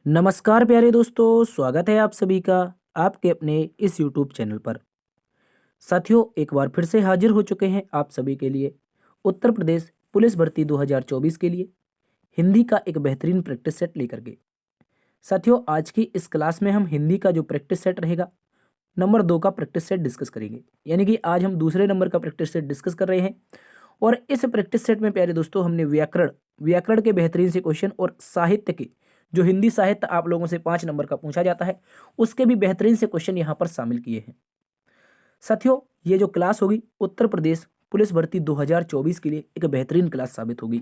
नमस्कार प्यारे दोस्तों, स्वागत है आप सभी का आपके अपने इस यूट्यूब चैनल पर। साथियों, एक बार फिर से हाजिर हो चुके हैं आप सभी के लिए उत्तर प्रदेश पुलिस भर्ती 2024 के लिए हिंदी का एक बेहतरीन प्रैक्टिस सेट लेकर के। साथियों, आज की इस क्लास में हम हिंदी का जो प्रैक्टिस सेट रहेगा नंबर 2 का प्रैक्टिस सेट डिस्कस करेंगे। यानी कि आज हम दूसरे नंबर का प्रैक्टिस सेट डिस्कस कर रहे हैं और इस प्रैक्टिस सेट में प्यारे दोस्तों हमने व्याकरण व्याकरण के बेहतरीन से क्वेश्चन और साहित्य के जो हिंदी साहित्य आप लोगों से 5 नंबर का पूछा जाता है उसके भी बेहतरीन से क्वेश्चन यहाँ पर शामिल किए हैं। साथियों, ये जो क्लास होगी उत्तर प्रदेश पुलिस भर्ती 2024 के लिए एक बेहतरीन क्लास साबित होगी।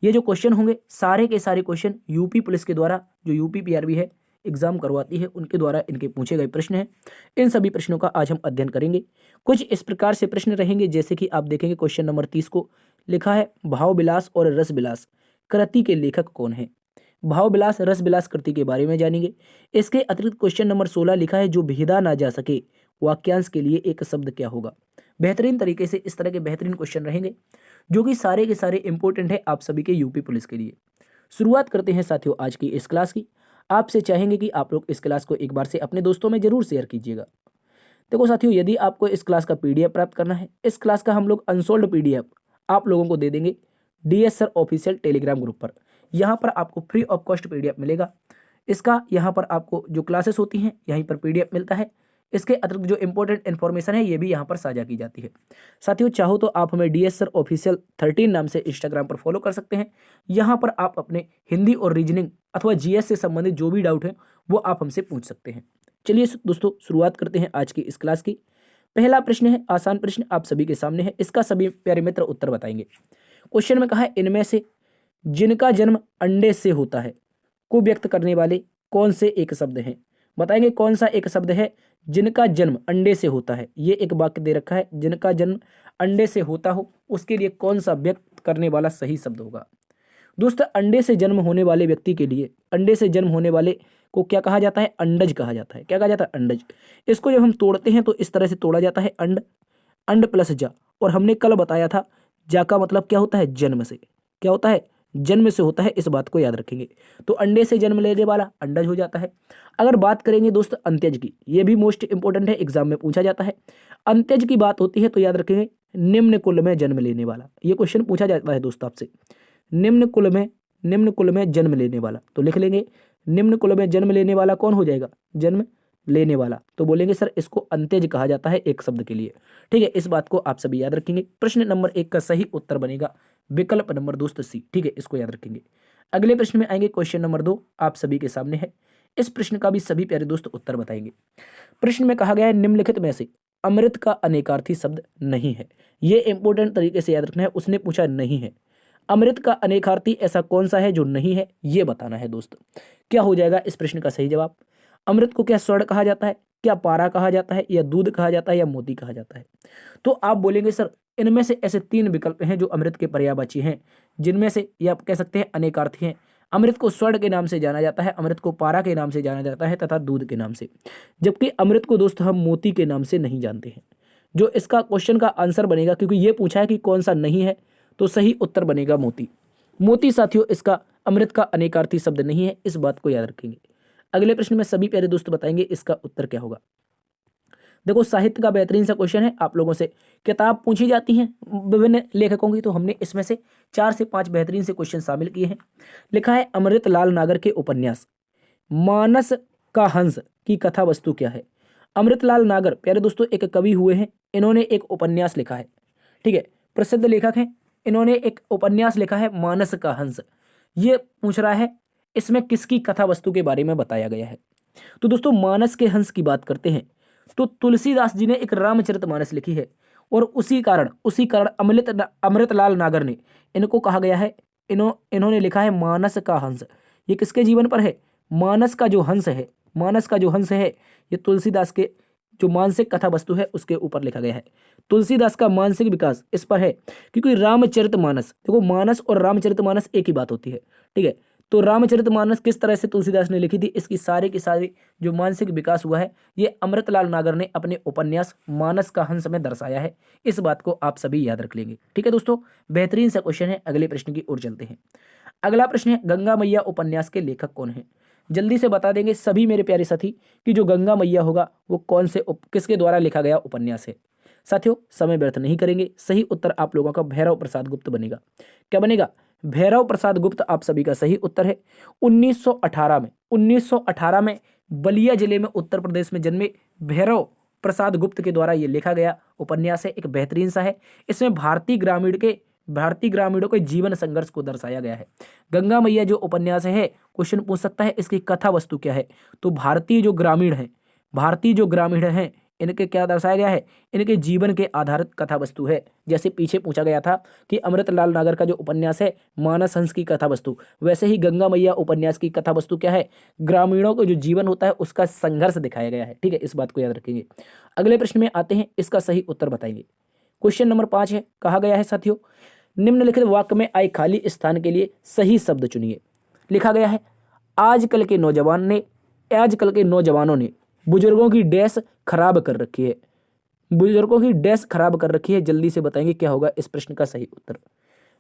ये जो क्वेश्चन होंगे सारे के सारे क्वेश्चन यूपी पुलिस के द्वारा जो यूपी पीआरबी है एग्जाम करवाती है उनके द्वारा इनके पूछे गए प्रश्न हैं। इन सभी प्रश्नों का आज हम अध्ययन करेंगे। कुछ इस प्रकार से प्रश्न रहेंगे जैसे कि आप देखेंगे क्वेश्चन नंबर 30 को लिखा है भाव विलास और रस विलास कृति के लेखक कौन है। भाव विलास रस विलास कृति के बारे में जानेंगे। इसके अतिरिक्त क्वेश्चन नंबर 16 लिखा है जो भेदा ना जा सके वाक्यांश के लिए एक शब्द क्या होगा। बेहतरीन तरीके से इस तरह के बेहतरीन क्वेश्चन रहेंगे जो कि सारे के सारे इंपॉर्टेंट है आप सभी के यूपी पुलिस के लिए। शुरुआत करते हैं साथियों आज की इस क्लास की। आपसे चाहेंगे कि आप लोग इस क्लास को एक बार से अपने दोस्तों में जरूर शेयर कीजिएगा। देखो साथियों, यदि आपको इस क्लास का पीडीएफ प्राप्त करना है, इस क्लास का हम लोग अनसोल्ड पीडीएफ आप लोगों को दे देंगे DS sir official Telegram group पर। यहाँ पर आपको फ्री ऑफ कॉस्ट पीडीएफ मिलेगा। इसका यहाँ पर आपको जो क्लासेस होती हैं यहीं पर पीडीएफ मिलता है। इसके अतिरिक्त जो इंपॉर्टेंट इन्फॉर्मेशन है ये भी यहाँ पर साझा की जाती है। साथियों, चाहो तो आप हमें डीएस सर ऑफिशियल 13 नाम से इंस्टाग्राम पर फॉलो कर सकते हैं। यहाँ पर आप अपने हिंदी और रीजनिंग अथवा जीएस से संबंधित जो भी डाउट है वो आप हमसे पूछ सकते हैं। चलिए दोस्तों, शुरुआत करते हैं आज की इस क्लास की। पहला प्रश्न है आसान प्रश्न आप सभी के सामने है, इसका सभी प्यारे मित्र उत्तर बताएंगे। क्वेश्चन में कहा है इनमें से जिनका जन्म अंडे से होता है को व्यक्त करने वाले कौन से एक शब्द हैं। बताएंगे कौन सा एक शब्द है जिनका जन्म अंडे से होता है। ये एक वाक्य दे रखा है, जिनका जन्म अंडे से होता हो उसके लिए कौन सा व्यक्त करने वाला सही शब्द होगा। दोस्तों, अंडे से जन्म होने वाले व्यक्ति के लिए अंडे से जन्म होने वाले को क्या कहा जाता है? अंडज कहा जाता है। क्या कहा जाता है? अंडज। इसको जब हम तोड़ते हैं तो इस तरह से तोड़ा जाता है अंड, अंड प्लस जा। और हमने कल बताया था जा का मतलब क्या होता है? जन्म से। क्या होता है? जन्म से होता है। इस बात को याद रखेंगे। तो अंडे से जन्म लेने वाला अंडज हो जाता है। अगर बात करेंगे दोस्त अंत्यज की, ये भी मोस्ट इंपोर्टेंट है, एग्जाम में पूछा जाता है। अंत्यज की बात होती है तो याद रखेंगे निम्न कुल में जन्म लेने वाला। ये क्वेश्चन पूछा जाता है दोस्त आपसे। निम्न कुल में जन्म लेने वाला तो लिख लेंगे निम्न कुल में जन्म लेने वाला कौन हो जाएगा? जन्म लेने वाला। तो बोलेंगे सर इसको अंत्यज कहा जाता है एक शब्द के लिए। ठीक है, इस बात को आप सभी याद रखेंगे। प्रश्न नंबर 1 का सही उत्तर बनेगा विकल्प नंबर दोस्त सी। ठीक है, इसको याद रखेंगे। अगले प्रश्न में आएंगे क्वेश्चन नंबर 2 आप सभी के सामने है। इस प्रश्न का भी सभी प्यारे दोस्त उत्तर बताएंगे। प्रश्न में कहा गया है निम्नलिखित में से अमृत का अनेकार्थी शब्द नहीं है। ये इंपॉर्टेंट तरीके से याद रखना है। उसने पूछा नहीं है, अमृत का अनेकार्थी ऐसा कौन सा है जो नहीं है, ये बताना है दोस्त। क्या हो जाएगा इस प्रश्न का सही जवाब? अमृत को क्या स्वर्ण कहा जाता है, क्या पारा कहा जाता है, या दूध कहा जाता है, या मोती कहा जाता है? तो आप बोलेंगे सर इनमें से ऐसे 3 विकल्प हैं जो अमृत के पर्यायवाची हैं, जिनमें से ये आप कह सकते हैं अनेकार्थी हैं। अमृत को स्वर्ण के नाम से जाना जाता है, अमृत को पारा के नाम से जाना जाता है तथा दूध के नाम से। जबकि अमृत को दोस्त हम मोती के नाम से नहीं जानते हैं। जो इसका क्वेश्चन का आंसर बनेगा, क्योंकि ये पूछा है कि कौन सा नहीं है, तो सही उत्तर बनेगा मोती। मोती साथियों इसका अमृत का अनेकार्थी शब्द नहीं है, इस बात को याद रखेंगे। अगले प्रश्न में सभी प्यारे दोस्त बताएंगे इसका उत्तर क्या होगा। देखो, साहित्य का बेहतरीन सा क्वेश्चन है। आप लोगों से किताब पूछी जाती हैं विभिन्न लेखकों की, तो हमने इसमें से 4 से 5 बेहतरीन से क्वेश्चन शामिल किए हैं। लिखा है अमृतलाल नागर के उपन्यास मानस का हंस की कथा वस्तु क्या है। अमृतलाल नागर प्यारे दोस्तों एक कवि हुए हैं। इन्होंने एक उपन्यास लिखा है। ठीक है, प्रसिद्ध लेखक हैं। इन्होंने एक उपन्यास लिखा है मानस का हंस। ये पूछ रहा है इसमें किसकी कथा वस्तु के बारे में बताया गया है। तो दोस्तों मानस के हंस की बात करते हैं तो तुलसीदास जी ने एक रामचरितमानस लिखी है और उसी कारण अमृतलाल नागर ने इनको कहा गया है, इन्होंने लिखा है मानस का हंस। ये किसके जीवन पर है? मानस का जो हंस है, मानस का जो हंस है ये तुलसीदास के जो मानसिक कथा वस्तु है उसके ऊपर लिखा गया है। तुलसीदास का मानसिक विकास इस पर है, क्योंकि रामचरितमानस, देखो मानस और रामचरितमानस एक ही बात होती है। ठीक है, तो रामचरितमानस किस तरह से तुलसीदास ने लिखी थी, इसकी सारी की सारी जो मानसिक विकास हुआ है ये अमृतलाल नागर ने अपने उपन्यास मानस का हंस में दर्शाया है। इस बात को आप सभी याद रख लेंगे। ठीक है दोस्तों, बेहतरीन सा क्वेश्चन है। अगले प्रश्न की ओर चलते हैं। अगला प्रश्न है गंगा मैया उपन्यास के लेखक कौन है। जल्दी से बता देंगे सभी मेरे प्यारे साथी कि जो गंगा मैया होगा वो कौन से किसके द्वारा लिखा गया उपन्यास है। साथियों समय व्यर्थ नहीं करेंगे, सही उत्तर आप लोगों का भैरव प्रसाद गुप्त बनेगा। क्या बनेगा? भैरव प्रसाद गुप्त आप सभी का सही उत्तर है। 1918 में बलिया जिले में उत्तर प्रदेश में जन्मे भैरव प्रसाद गुप्त के द्वारा ये लिखा गया उपन्यास है। एक बेहतरीन सा है। इसमें भारतीय ग्रामीणों के जीवन संघर्ष को दर्शाया गया है। गंगा मैया जो उपन्यास है, क्वेश्चन पूछ सकता है इसकी कथा वस्तु क्या है, तो भारतीय जो ग्रामीण हैं इनके क्या दर्शाया गया है, इनके जीवन के आधारित कथा वस्तु है। जैसे पीछे पूछा गया था कि अमृतलाल नागर का जो उपन्यास है मानस हंस की कथा वस्तु, वैसे ही गंगा मैया उपन्यास की कथा वस्तु क्या है, ग्रामीणों का जो जीवन होता है उसका संघर्ष दिखाया गया है। ठीक है, इस बात को याद रखेंगे। अगले प्रश्न में आते हैं, इसका सही उत्तर बताएंगे। क्वेश्चन नंबर 5 है, कहा गया है साथियों, निम्नलिखित वाक्य में आए खाली स्थान के लिए सही शब्द चुनिए। लिखा गया है आजकल के नौजवानों ने बुजुर्गों की डैश खराब कर रखी है। बुजुर्गों की डैश खराब कर रखी है, जल्दी से बताएंगे क्या होगा इस प्रश्न का सही उत्तर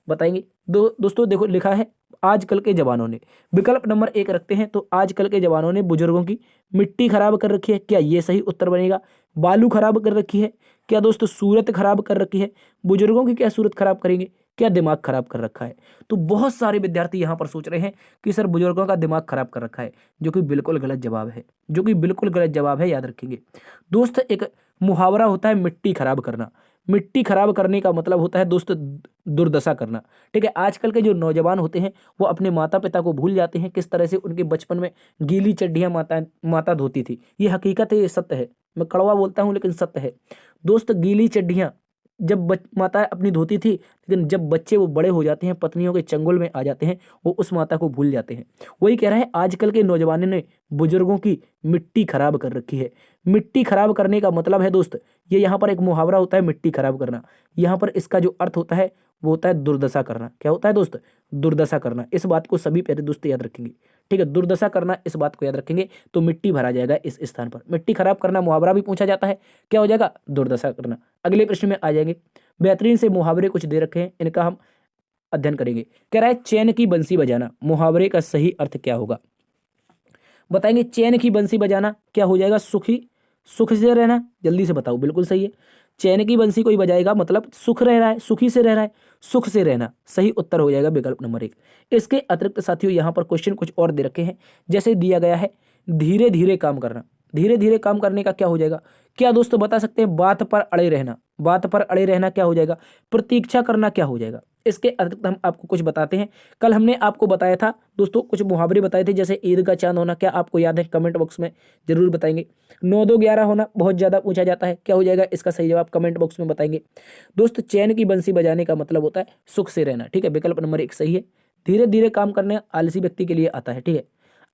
बताएंगे। दोस्तों देखो लिखा है आजकल के जवानों ने, विकल्प नंबर 1 रखते हैं तो आजकल के जवानों ने बुजुर्गों की मिट्टी खराब कर रखी है, क्या ये सही उत्तर बनेगा? बालू खराब कर रखी है, क्या दोस्तों सूरत खराब कर रखी है? बुजुर्गों की क्या सूरत खराब करेंगे, क्या दिमाग खराब कर रखा है? तो बहुत सारे विद्यार्थी यहाँ पर सोच रहे हैं कि सर बुजुर्गों का दिमाग खराब कर रखा है, जो कि बिल्कुल गलत जवाब है, याद रखेंगे दोस्त। एक मुहावरा होता है मिट्टी खराब करना। मिट्टी खराब करने का मतलब होता है दोस्त दुर्दशा करना। ठीक है, आजकल के जो नौजवान होते हैं वो अपने माता पिता को भूल जाते हैं, किस तरह से उनके बचपन में गीली चड्डियां माता धोती थी। ये हकीकत है, ये सत्य है। मैं कड़वा बोलता हूँ लेकिन सत्य है दोस्त। गीली चड्डियां जब माता अपनी धोती थी, लेकिन जब बच्चे वो बड़े हो जाते हैं, पत्नियों के चंगुल में आ जाते हैं, वो उस माता को भूल जाते हैं। वही कह रहा है आजकल के नौजवानों ने बुजुर्गों की मिट्टी खराब कर रखी है। मिट्टी खराब करने का मतलब है दोस्त, ये यहाँ पर एक मुहावरा होता है मिट्टी खराब करना। यहाँ पर इसका जो अर्थ होता है वो होता है दुर्दशा करना। क्या होता है दोस्त? दुर्दशा करना। इस बात को सभी प्यारे दोस्त याद रखेंगे। ठीक है, दुर्दशा करना, इस बात को याद रखेंगे तो मिट्टी भरा जाएगा इस स्थान पर। मिट्टी खराब करना मुहावरा भी पूछा जाता है, क्या हो जाएगा? दुर्दशा करना। अगले प्रश्न में आ जाएंगे। बेहतरीन से मुहावरे कुछ दे रखे हैं, इनका हम अध्ययन करेंगे। कह रहा है चैन की बंसी बजाना, मुहावरे का सही अर्थ क्या होगा बताएंगे। चैन की बंसी बजाना क्या हो जाएगा? सुख से रहना। जल्दी से बताओ, बिल्कुल सही है। चैन की बंसी कोई बजाएगा मतलब सुख रह रहा है, सुखी से रह रहा है, सुख से रहना। सही उत्तर हो जाएगा विकल्प नंबर 1। इसके अतिरिक्त साथियों यहाँ पर क्वेश्चन कुछ और दे रखे हैं, जैसे दिया गया है धीरे धीरे काम करना। धीरे धीरे काम करने का क्या हो जाएगा? क्या दोस्तों बता सकते हैं? बात पर अड़े रहना। बात पर अड़े रहना क्या हो जाएगा? प्रतीक्षा करना क्या हो जाएगा? इसके अतिरिक्त हम आपको कुछ बताते हैं। कल हमने आपको बताया था दोस्तों, कुछ मुहावरे बताए थे, जैसे ईद का चांद होना। क्या आपको याद है? कमेंट बॉक्स में जरूर बताएंगे। 9 2 11 होना बहुत ज्यादा पूछा जाता है, क्या हो जाएगा इसका सही जवाब? कमेंट बॉक्स में बताएंगे दोस्त। चैन की बंसी बजाने का मतलब होता है सुख से रहना। ठीक है, विकल्प नंबर 1 सही है। धीरे धीरे काम करने आलसी व्यक्ति के लिए आता है। ठीक है,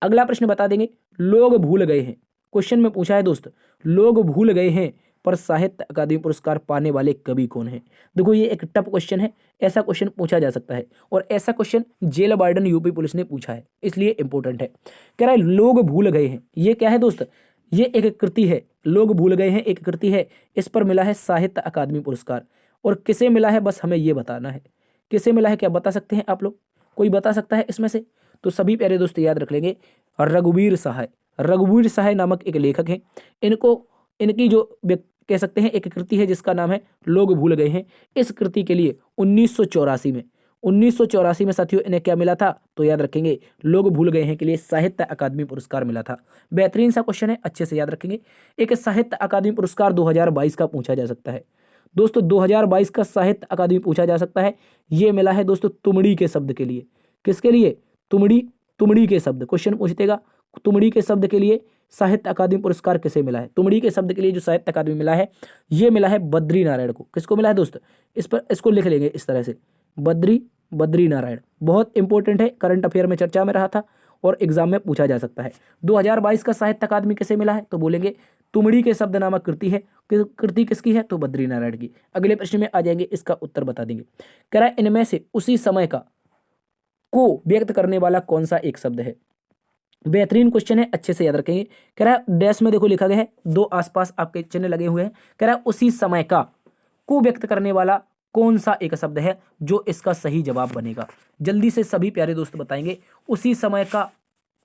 अगला प्रश्न बता देंगे। लोग भूल गए हैं, क्वेश्चन में पूछा है दोस्त, लोग भूल गए हैं पर साहित्य अकादमी पुरस्कार पाने वाले कवि कौन हैं? देखो ये एक टफ क्वेश्चन है, ऐसा क्वेश्चन पूछा जा सकता है, और ऐसा question jail warden UP police ने पूछा है, इसलिए इंपॉर्टेंट है। कह रहा है लोग भूल गए हैं, ये क्या है दोस्त? ये एक कृति है। लोग भूल गए हैं एक कृति है, इस पर मिला है साहित्य अकादमी पुरस्कार। और किसे मिला है बस हमें ये बताना है, किसे मिला है? क्या बता सकते हैं आप लोग? कोई बता सकता है इसमें से? तो सभी प्यारे दोस्त याद रख लेंगे, रघुवीर सहाय। रघुवीर सहाय नामक एक लेखक हैं। इनकी जो कह सकते हैं एक कृति है जिसका नाम है लोग भूल गए हैं। इस कृति के लिए 1984 में साथियों इन्हें क्या मिला था? तो याद रखेंगे लोग भूल गए हैं के लिए साहित्य अकादमी पुरस्कार मिला था। बेहतरीन सा क्वेश्चन है, अच्छे से याद रखेंगे। एक साहित्य अकादमी पुरस्कार 2022 का पूछा जा सकता है दोस्तों। 2022 का साहित्य अकादमी पूछा जा सकता है। ये मिला है दोस्तों तुमड़ी के शब्द के लिए। किसके लिए? तुमड़ी के शब्द। क्वेश्चन पूछतेगा तुमड़ी के शब्द के लिए साहित्य अकादमी पुरस्कार किसे मिला है? तुमड़ी के शब्द के लिए जो साहित्य अकादमी मिला है, ये मिला है बद्री नारायण को। किसको मिला है दोस्त? इसको लिख लेंगे इस तरह से, बद्री नारायण। बहुत इंपॉर्टेंट है, करंट अफेयर में चर्चा में रहा था और एग्जाम में पूछा जा सकता है। 2022 का साहित्य अकादमी किसे मिला है? तो बोलेंगे तुमड़ी के शब्द नामक कृति है। कृति किसकी है? तो बद्री नारायण की। अगले प्रश्न में आ जाएंगे, इसका उत्तर बता देंगे। कह रहा है इनमें से उसी समय को व्यक्त करने वाला कौन सा एक शब्द है? बेहतरीन क्वेश्चन है, अच्छे से याद रखेंगे। कह रहा है डैश में देखो लिखा गया है, 2 आसपास आपके चिन्ह लगे हुए हैं। कह रहा है उसी समय का को व्यक्त करने वाला कौन सा एक शब्द है जो इसका सही जवाब बनेगा? जल्दी से सभी प्यारे दोस्त बताएंगे। उसी समय का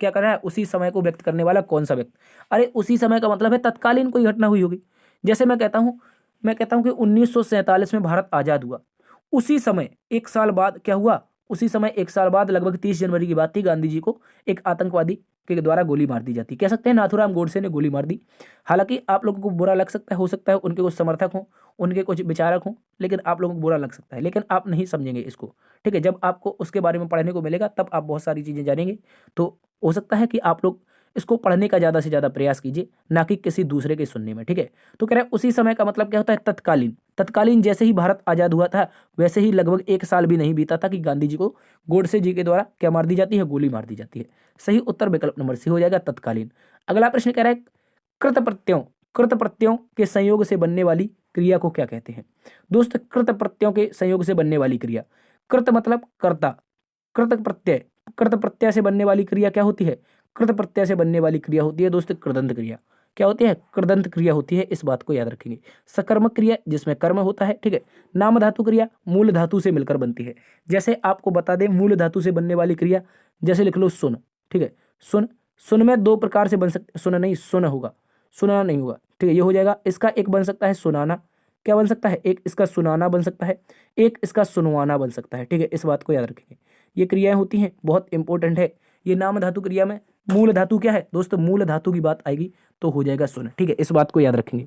क्या कर रहा है, उसी समय को व्यक्त करने वाला कौन सा व्यक्ति। अरे उसी समय का मतलब है तत्कालीन कोई घटना हुई होगी। जैसे मैं कहता हूँ कि 1947 में भारत आजाद हुआ, उसी समय एक साल बाद क्या हुआ, उसी समय एक साल बाद लगभग 30 जनवरी की बात थी, गांधी जी को एक आतंकवादी के द्वारा गोली मार दी जाती। कह सकते हैं नाथूराम गोडसे ने गोली मार दी। हालांकि आप लोगों को बुरा लग सकता है, हो सकता है उनके कुछ समर्थक हों, उनके कुछ विचारक हों, लेकिन आप लोगों को बुरा लग सकता है, लेकिन आप नहीं समझेंगे इसको। ठीक है, जब आपको उसके बारे में पढ़ने को मिलेगा तब आप बहुत सारी चीज़ें जानेंगे। तो हो सकता है कि आप लोग इसको पढ़ने का ज़्यादा से ज़्यादा प्रयास कीजिए, ना कि किसी दूसरे के सुनने में। ठीक है, तो कह रहे हैं उसी समय का मतलब क्या होता है, तत्कालीन। तत्कालीन जैसे ही भारत आज़ाद हुआ था वैसे ही लगभग एक साल भी नहीं बीता था कि गांधी जी को गोडसे जी के द्वारा क्या मार दी जाती है, गोली मार दी जाती है। सही उत्तर विकल्प नंबर सी हो जाएगा, तत्कालीन। अगला प्रश्न कह रहा है कृत प्रत्ययों के संयोग से बनने वाली क्रिया को क्या कहते हैं। दोस्त कृत प्रत्ययों के संयोग से बनने वाली क्रिया, कृत मतलब कर्ता, कृत प्रत्यय, कृत प्रत्यय से बनने वाली क्रिया क्या होती है, कृत प्रत्यय से बनने वाली क्रिया होती है दोस्त कृदंत क्रिया। क्या होती है, कृदंत क्रिया होती है, इस बात को याद रखेंगे। सकर्मक क्रिया जिसमें कर्म होता है। ठीक है, नाम धातु क्रिया मूल धातु से मिलकर बनती है। जैसे आपको बता दें मूल धातु से बनने वाली क्रिया, जैसे लिख लो सुन। ठीक है, सुन, सुन में दो प्रकार से बन सकते, सुन नहीं सुन होगा, सुनाना नहीं होगा। ठीक है, ये हो जाएगा। इसका एक बन सकता है सुनाना, क्या बन सकता है, एक इसका सुनाना बन सकता है, एक इसका सुनवाना बन सकता है। ठीक है, इस बात को याद रखेंगे। ये क्रियाएं होती हैं, बहुत इंपॉर्टेंट है। ये नाम धातु क्रिया में मूल धातु क्या है दोस्तों, मूल धातु की बात आएगी तो हो जाएगा सुन। ठीक है, इस बात को याद रखेंगे।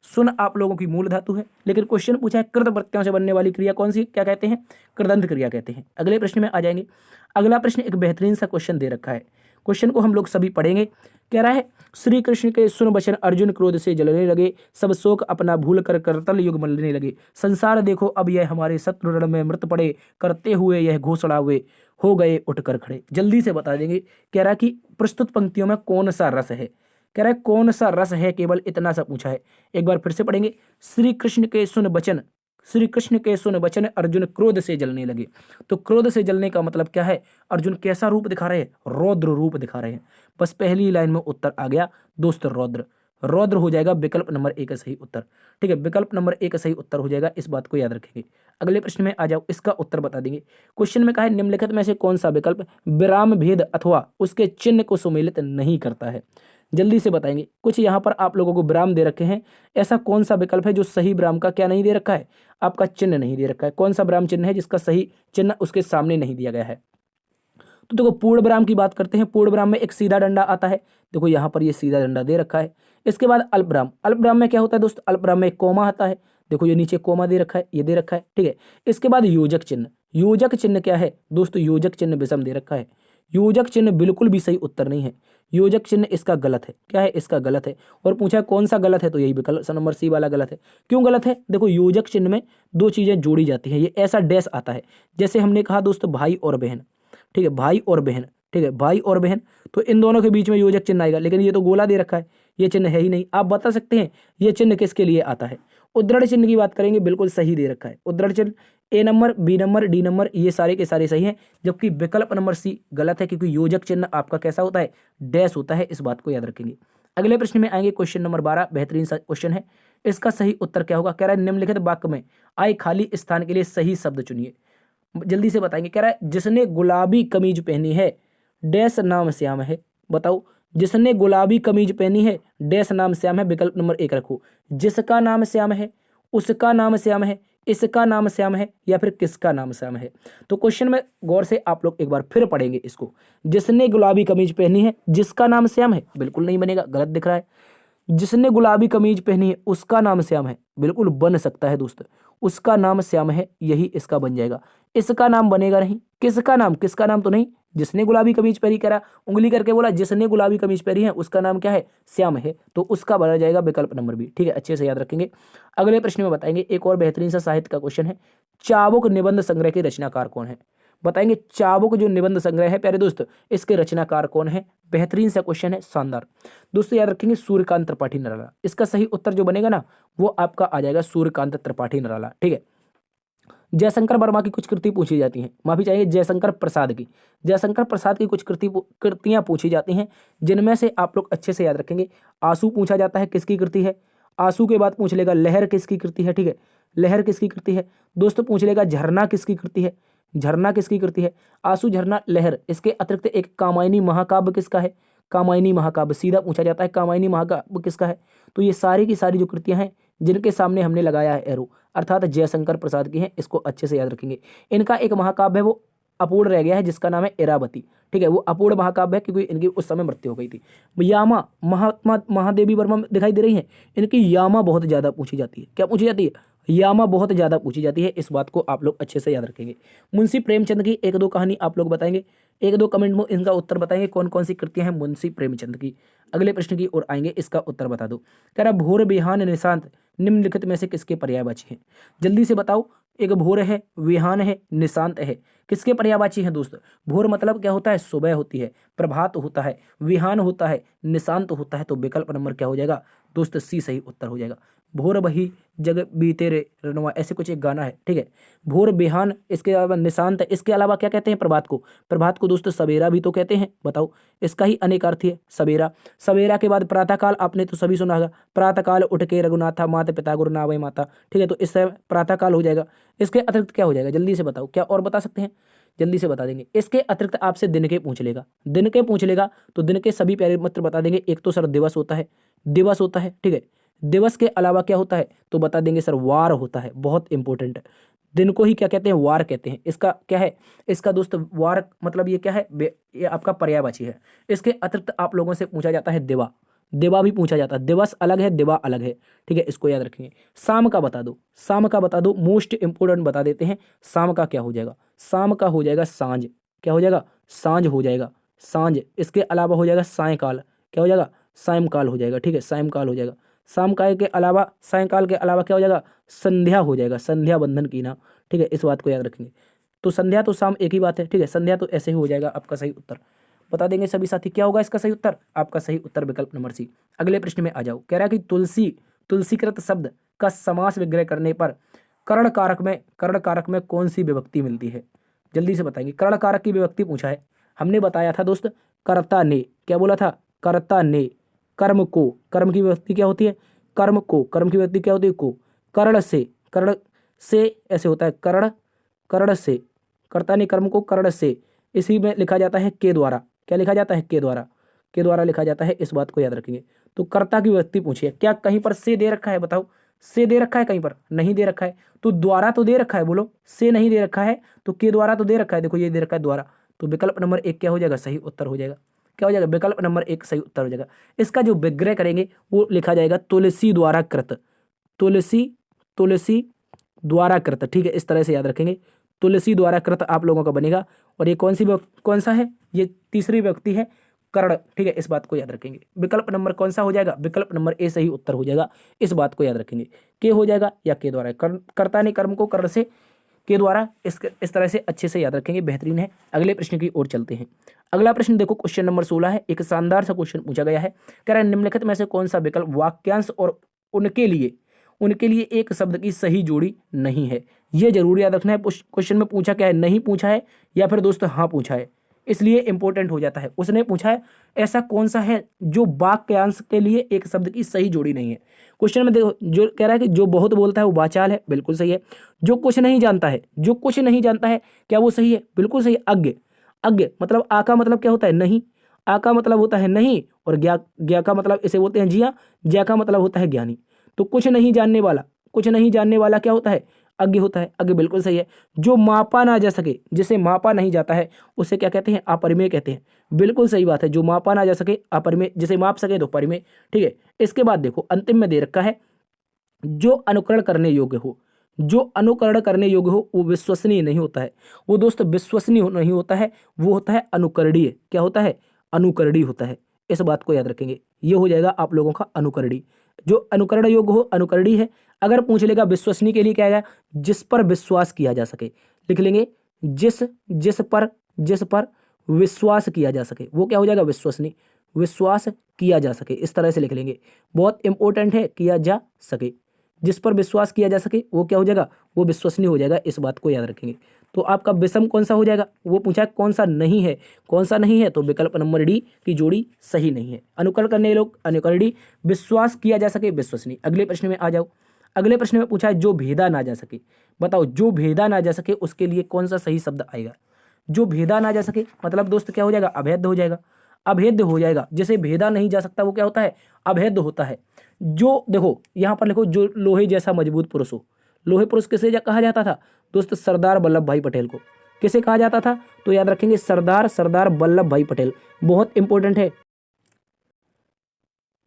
सुन आप लोगों की मूल धातु है, लेकिन क्वेश्चन पूछा है कृत प्रत्ययों से बनने वाली क्रिया कौन सी, क्या कहते हैं, कृदंत क्रिया कहते हैं। अगले प्रश्न में आ जाएंगे। अगला प्रश्न एक बेहतरीन सा क्वेश्चन दे रखा है, क्वेश्चन को हम लोग सभी पढ़ेंगे। कह रहा है श्री कृष्ण के सुन बचन अर्जुन क्रोध से जलने लगे, सब शोक अपना भूल कर करतल युग मलने लगे, संसार देखो अब यह हमारे शत्रु रण में मृत पड़े, करते हुए यह घोषणा हुए हो गए उठकर खड़े। जल्दी से बता देंगे। कह रहा है कि प्रस्तुत पंक्तियों में कौन सा रस है, कह रहा है कौन सा रस है, केवल इतना सा पूछा है। एक बार फिर से पढ़ेंगे। श्री कृष्ण के सुन बचन, श्री कृष्ण के सुन बचन अर्जुन क्रोध से जलने लगे। तो क्रोध से जलने का मतलब क्या है, अर्जुन कैसा रूप दिखा रहे हैं, रौद्र रूप दिखा रहे हैं। बस पहली लाइन में उत्तर आ गया दोस्त, रौद्र। रौद्र हो जाएगा विकल्प नंबर ए का सही उत्तर। ठीक है, विकल्प नंबर ए का सही उत्तर हो जाएगा, इस बात को याद रखेंगे। अगले प्रश्न में आ जाओ, इसका उत्तर बता देंगे। क्वेश्चन में कहा है निम्नलिखित में से कौन सा विकल्प विराम भेद अथवा उसके चिन्ह को सुमेलित नहीं करता है। जल्दी से बताएंगे। कुछ यहाँ पर आप लोगों को विराम दे रखे हैं, ऐसा कौन सा विकल्प है जो सही विराम का क्या नहीं दे रखा है, आपका चिन्ह नहीं दे रखा है। कौन सा विराम चिन्ह है जिसका सही चिन्ह उसके सामने नहीं दिया गया है। तो देखो पूर्ण विराम की बात करते हैं। पूर्ण विराम में एक सीधा डंडा आता है, देखो यहाँ पर ये सीधा डंडा दे रखा है। इसके बाद अल्प विराम, अल्प विराम में क्या होता है दोस्त, अल्प विराम में एक कोमा आता है, देखो ये नीचे कोमा दे रखा है, ये दे रखा है। ठीक है, इसके बाद योजक चिन्ह, योजक चिन्ह क्या है दोस्तों, योजक चिन्ह विषम दे रखा है। योजक चिन्ह बिल्कुल भी सही उत्तर नहीं है, योजक चिन्ह इसका गलत है। क्या है, इसका गलत है। और पूछा है कौन सा गलत है, तो यही विकल्प नंबर सी वाला गलत है। क्यों गलत है, देखो योजक चिन्ह में दो चीजें जोड़ी जाती हैं, ये ऐसा डैश आता है, जैसे हमने कहा दोस्तों भाई और बहन। ठीक है, भाई और बहन, ठीक है, भाई और बहन, तो इन दोनों के बीच में योजक चिन्ह आएगा, लेकिन ये तो गोला दे रखा है, ये चिन्ह है ही नहीं। आप बता सकते हैं ये चिन्ह किसके लिए आता है। उद्धरण चिन्ह की बात करेंगे, बिल्कुल सही दे रखा है उद्धरण चिन्ह। A number, B number, D number, ये सारे के सारे सही हैं, जबकि विकल्प नंबर सी गलत है, क्योंकि योजक चिन्ह आपका कैसा होता है, डैश होता है, इस बात को याद रखेंगे। अगले प्रश्न में आएंगे, क्वेश्चन नंबर 12, बेहतरीन सा क्वेश्चन है। इसका सही उत्तर क्या होगा, कह रहा है निम्नलिखित वाक्य में आए खाली स्थान के लिए सही शब्द चुनिए। जल्दी से बताएंगे। कह रहा है जिसने गुलाबी कमीज पहनी है डैश नाम श्याम है। बताओ, जिसने गुलाबी कमीज पहनी है डैश नाम श्याम है, विकल्प नंबर एक रखो। जिसका नाम श्याम है, उसका नाम श्याम है, इसका नाम श्याम है, या फिर किसका नाम श्याम है। तो क्वेश्चन में गौर से आप लोग एक बार फिर पढ़ेंगे इसको। जिसने गुलाबी कमीज पहनी है, जिसका नाम श्याम है, बिल्कुल नहीं बनेगा, गलत दिख रहा है। जिसने गुलाबी कमीज पहनी है उसका नाम श्याम है, बिल्कुल बन सकता है दोस्त, उसका नाम श्याम है, यही इसका बन जाएगा। इसका नाम बनेगा नहीं, किसका नाम, किसका नाम तो नहीं, जिसने गुलाबी कमीज पहनी, कह रहा उंगली करके बोला जिसने गुलाबी कमीज पहनी है उसका नाम क्या है, श्याम है, तो उसका बना जाएगा विकल्प नंबर बी। ठीक है, अच्छे से याद रखेंगे। अगले प्रश्न में बताएंगे, एक और बेहतरीन सा साहित्य का क्वेश्चन है। चाबुक निबंध संग्रह के रचनाकार कौन है, बताएंगे। चाबुक जो निबंध संग्रह है प्यारे दोस्त, इसके रचनाकार कौन है, बेहतरीन सा क्वेश्चन है, शानदार। दोस्तों याद रखेंगे सूर्यकांत त्रिपाठी निराला, इसका सही उत्तर जो बनेगा ना वो आपका आ जाएगा सूर्यकांत त्रिपाठी निराला। ठीक है, जयशंकर वर्मा की कुछ कृति पूछी जाती हैं, माफी चाहिए जयशंकर प्रसाद की, जयशंकर प्रसाद की कुछ कृतियां पूछी जाती हैं, जिनमें से आप लोग अच्छे से याद रखेंगे। आंसू पूछा जाता है, किसकी कृति है। आंसू के बाद पूछ लेगा लहर किसकी कृति है। ठीक है, लहर किसकी कृति है। दोस्तों पूछ लेगा झरना किसकी कृति है, झरना किसकी कृति है? आंसू, झरना, लहर। इसके अतिरिक्त एक कामायनी महाकाव्य किसका है? कामायनी महाकाव्य सीधा पूछा जाता है, कामायनी महाकाव्य किसका है? तो ये सारी की सारी जो कृतियां हैं जिनके सामने हमने लगाया है एरो, अर्थात जयशंकर प्रसाद की हैं, इसको अच्छे से याद रखेंगे। इनका एक महाकाव्य है वो अपूर्ण रह गया है जिसका नाम है इरावती। ठीक है, वो अपूर्ण महाकाव्य है क्योंकि इनकी उस समय मृत्यु हो गई थी। यामा, महात्मा महादेवी वर्मा दिखाई दे रही है, इनकी यामा बहुत ज्यादा पूछी जाती है। क्या पूछी जाती है? यामा बहुत ज्यादा पूछी जाती है। इस बात को आप लोग अच्छे से याद रखेंगे। मुंशी प्रेमचंद की एक दो कहानी आप लोग बताएंगे, एक दो कमेंट में इनका उत्तर बताएंगे कौन कौन सी कृतियां हैं मुंशी प्रेमचंद की। अगले प्रश्न की ओर आएंगे, इसका उत्तर बता दो। कह रहा भोर बिहान निशांत निम्नलिखित में से किसके पर्यायवाची हैं? जल्दी से बताओ। एक भोर है, विहान है, निशांत है, किसके पर्यायवाची हैं दोस्त? भोर मतलब क्या होता है? सुबह होती है, प्रभात होता है, विहान होता है, निशांत होता है। तो विकल्प नंबर क्या हो जाएगा दोस्त? सी सही उत्तर हो जाएगा। भोर बही जग बीते रे रनवा, ऐसे कुछ एक गाना है। ठीक है, भोर बिहान, इसके अलावा निशांत है, इसके अलावा क्या कहते हैं? प्रभात को। प्रभात को दोस्तों सवेरा भी तो कहते हैं। बताओ, इसका ही अनेकार्थी है सवेरा। सवेरा के बाद प्रातःकाल, आपने तो सभी सुना होगा, प्रातःकाल उठ के रघुनाथा माता पिता गुरु नावै माता। ठीक है, तो इस समय प्रातःकाल हो जाएगा। इसके अतिरिक्त क्या हो जाएगा? जल्दी से बताओ, क्या और बता सकते हैं? जल्दी से बता देंगे। इसके अतिरिक्त आपसे दिन के पूछ लेगा, दिन के पूछ लेगा तो दिन के सभी प्यारे मित्र बता देंगे। एक तो सर दिवस होता है, दिवस होता है। ठीक है, दिवस के अलावा क्या होता है? तो बता देंगे सर वार होता है। बहुत इंपॉर्टेंट है, दिन को ही क्या कहते हैं? वार कहते हैं। इसका क्या है? इसका दोस्त वार मतलब ये क्या है? ये आपका पर्यायवाची है। इसके अतिरिक्त आप लोगों से पूछा जाता है दिवा, दिवा भी पूछा जाता है। दिवस अलग है, दिवा अलग है। ठीक है, इसको याद रखेंगे। शाम का बता दो, शाम का बता दो, मोस्ट इंपोर्टेंट बता देते हैं। शाम का क्या हो जाएगा? शाम का हो जाएगा सांझ। क्या हो जाएगा? सांझ हो जाएगा, सांझ। इसके अलावा हो जाएगा सायंकाल। क्या हो जाएगा? सायंकाल हो जाएगा। ठीक है, सायंकाल हो जाएगा। सायंकाल के अलावा, सायंकाल के अलावा क्या हो जाएगा? संध्या हो जाएगा, संध्या बंधन की ना। ठीक है, इस बात को याद रखेंगे। तो संध्या तो शाम एक ही बात है। ठीक है, संध्या तो ऐसे ही हो जाएगा आपका सही उत्तर। बता देंगे सभी साथी क्या होगा इसका सही उत्तर? आपका सही उत्तर विकल्प नंबर सी। अगले प्रश्न में आ जाओ। कह रहा है कि तुलसी, तुलसीकृत शब्द का समास विग्रह करने पर कर्ण कारक में कौन सी विभक्ति मिलती है? जल्दी से बताएंगे। कर्ण कारक की विभक्ति पूछा है, हमने बताया था दोस्त कर्ता ने। क्या बोला था? कर्ता ने। कर्म को, कर्म की विभक्ति क्या होती है? कर्म को, कर्म की विभक्ति क्या होती है? को। कर्ण से, कर्ण से ऐसे होता है, कर्ण, कर्ण से। कर्ता ने कर्म को कर्ण से, इसी में लिखा जाता है के द्वारा। क्या लिखा जाता है? के द्वारा, के द्वारा लिखा जाता है। इस बात को याद रखेंगे। तो कर्ता की विभक्ति पूछिए, क्या कहीं पर से दे रखा है? बताओ, से दे रखा है? कहीं पर नहीं दे रखा है। तो द्वारा तो दे रखा है, बोलो। से नहीं दे रखा है तो के द्वारा तो दे रखा है। देखो ये दे रखा है द्वारा। तो विकल्प नंबर एक क्या हो जाएगा? सही उत्तर हो जाएगा। क्या हो जाएगा? विकल्प नंबर एक सही उत्तर हो जाएगा। इसका जो विग्रह करेंगे वो लिखा जाएगा तुलसी द्वारा कृत, तुलसी, तुलसी द्वारा कृत। ठीक है, इस तरह से याद रखेंगे। तुलसी द्वारा कृत आप लोगों का बनेगा। और ये कौन सा है? ये तीसरी व्यक्ति है, कर्ण। ठीक है, इस बात को याद रखेंगे। विकल्प नंबर कौन सा हो जाएगा? विकल्प नंबर ए सही उत्तर हो जाएगा। इस बात को याद रखेंगे। के हो जाएगा या के द्वारा? कर्ता ने कर्म को कर्ण से, के द्वारा। इस तरह से अच्छे से याद रखेंगे, बेहतरीन है। अगले प्रश्न की ओर चलते हैं। अगला प्रश्न देखो, क्वेश्चन नंबर 16 है। एक शानदार सा क्वेश्चन पूछा गया है। कह रहा है निम्नलिखित में से कौन सा विकल्प वाक्यांश और उनके लिए एक शब्द की सही जोड़ी नहीं है? यह जरूर याद रखना है। क्वेश्चन में पूछा क्या है? नहीं पूछा है या फिर दोस्तों हाँ पूछा है, इसलिए इंपॉर्टेंट हो जाता है। उसने पूछा है ऐसा कौन सा है जो वाक्यांश के लिए एक शब्द की सही जोड़ी नहीं है। क्वेश्चन में देखो, जो कह रहा है कि जो बहुत बोलता है वो वाचाल है, बिल्कुल सही है। जो कुछ नहीं जानता है, जो कुछ नहीं जानता है, क्या वो सही है? बिल्कुल सही है। अज्ञ, अज्ञ मतलब आ का मतलब क्या होता है? नहीं। आ का मतलब होता है नहीं, और ज्ञा का मतलब इसे बोलते हैं जिया, ज्ञा का मतलब होता है ज्ञानी। तो कुछ नहीं जानने वाला, कुछ नहीं जानने वाला क्या होता है? अज्ञ होता है। अज्ञ बिल्कुल सही है। जो मापा ना जा सके, जिसे मापा नहीं जाता है, उसे क्या कहते हैं? अपरिमेय कहते हैं। बिल्कुल सही बात है। जो मापा ना जा सके अपरिमेय, जिसे माप सके तो परिमेय। ठीक है, इसके बाद देखो अंतिम में दे रखा है जो अनुकरण करने योग्य हो। जो अनुकरण करने योग्य हो वो विश्वसनीय नहीं होता है। वो दोस्त विश्वसनीय नहीं होता है, वो होता है अनुकरणीय। क्या होता है? अनुकरणीय होता है। इस बात को याद रखेंगे। ये हो जाएगा आप लोगों का अनुकरणीय। जो अनुकरण योग्य हो अनुकरणीय है। अगर पूछ लेगा विश्वसनीय के लिए क्या आएगा? जिस पर विश्वास किया जा सके। लिख लेंगे जिस जिस पर विश्वास किया जा सके, वो क्या हो जाएगा? विश्वसनीय। विश्वास किया जा सके, इस तरह से लिख लेंगे। बहुत इंपॉर्टेंट है, किया जा सके। जिस पर विश्वास किया जा सके वो क्या हो जाएगा? वो विश्वसनीय हो जाएगा। इस बात को याद रखेंगे। तो आपका विषम कौन सा हो जाएगा? वो पूछा है कौन सा नहीं है, कौन सा नहीं है? तो विकल्प नंबर डी की जोड़ी सही नहीं है। अनुकरण करने लोग अनुकरणीय, विश्वास किया जा सके विश्वसनीय। अगले प्रश्न में आ जाओ। अगले प्रश्न में पूछा है जो भेदा ना जा सके। बताओ जो भेदा ना जा सके उसके लिए कौन सा सही शब्द आएगा। जो भेदा ना जा सके मतलब दोस्त क्या हो जाएगा, अभेद्य हो जाएगा। अभेद्य हो जाएगा, जैसे भेदा नहीं जा सकता वो क्या होता है, अभेद्य होता है। जो देखो यहाँ पर लिखो, जो लोहे जैसा मजबूत पुरुष हो। लोहे पुरुष किसे कहा जाता था दोस्त, सरदार वल्लभ भाई पटेल को। किसे कहा जाता था, तो याद रखेंगे सरदार वल्लभ भाई पटेल। बहुत इंपॉर्टेंट है,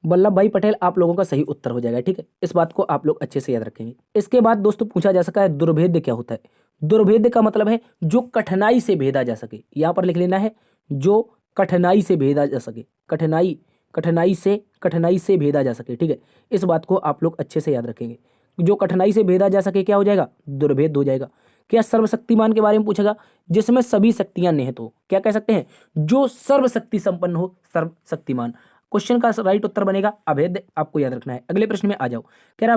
वल्लभ भाई पटेल आप लोगों का सही उत्तर हो जाएगा। ठीक है, इस बात को आप लोग अच्छे से याद रखेंगे। इसके बाद दोस्तों पूछा जा सका है दुर्भेद्य क्या होता है। दुर्भेद्य का मतलब है जो कठिनाई से भेदा जा सके। यहां पर लिख लेना है जो कठिनाई से भेदा जा सके। कठिनाई से भेदा जा सके। ठीक है, इस बात को आप लोग अच्छे से याद रखेंगे। जो कठिनाई से भेदा जा सके क्या हो जाएगा, दुर्भेद्य हो जाएगा। क्या सर्वशक्तिमान के बारे में पूछेगा, जिसमें सभी शक्तियां निहित हो। क्या कह सकते हैं, जो सर्वशक्ति संपन्न हो, सर्वशक्तिमान। क्वेश्चन का राइट उत्तर बनेगा अभेद्य, आपको याद रखना है। अगले प्रश्न में आ जाओ, कह रहा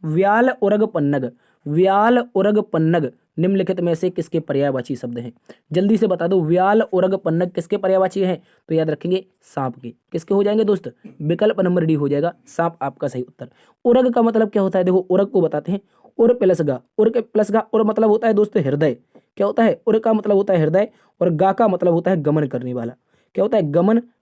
व्याल उरग पन्नग। व्याल उरग पन्नग निम्नलिखित में से किसके पर्यायवाची शब्द हैं। जल्दी से बता दो, व्याल उरग पन्नग किसके पर्यायवाची हैं, तो याद रखेंगे सांप के। किसके हो जाएंगे दोस्त, विकल्प नंबर डी हो जाएगा, सांप आपका सही उत्तर। उरग का मतलब क्या होता है, देखो उरग को बताते हैं। उर प्लस गा, उर के प्लस गा, उर मतलब होता है दोस्त हृदय। क्या होता है, उर का मतलब होता है हृदय, और गा का मतलब होता है गमन करने वाला। क्या होता है,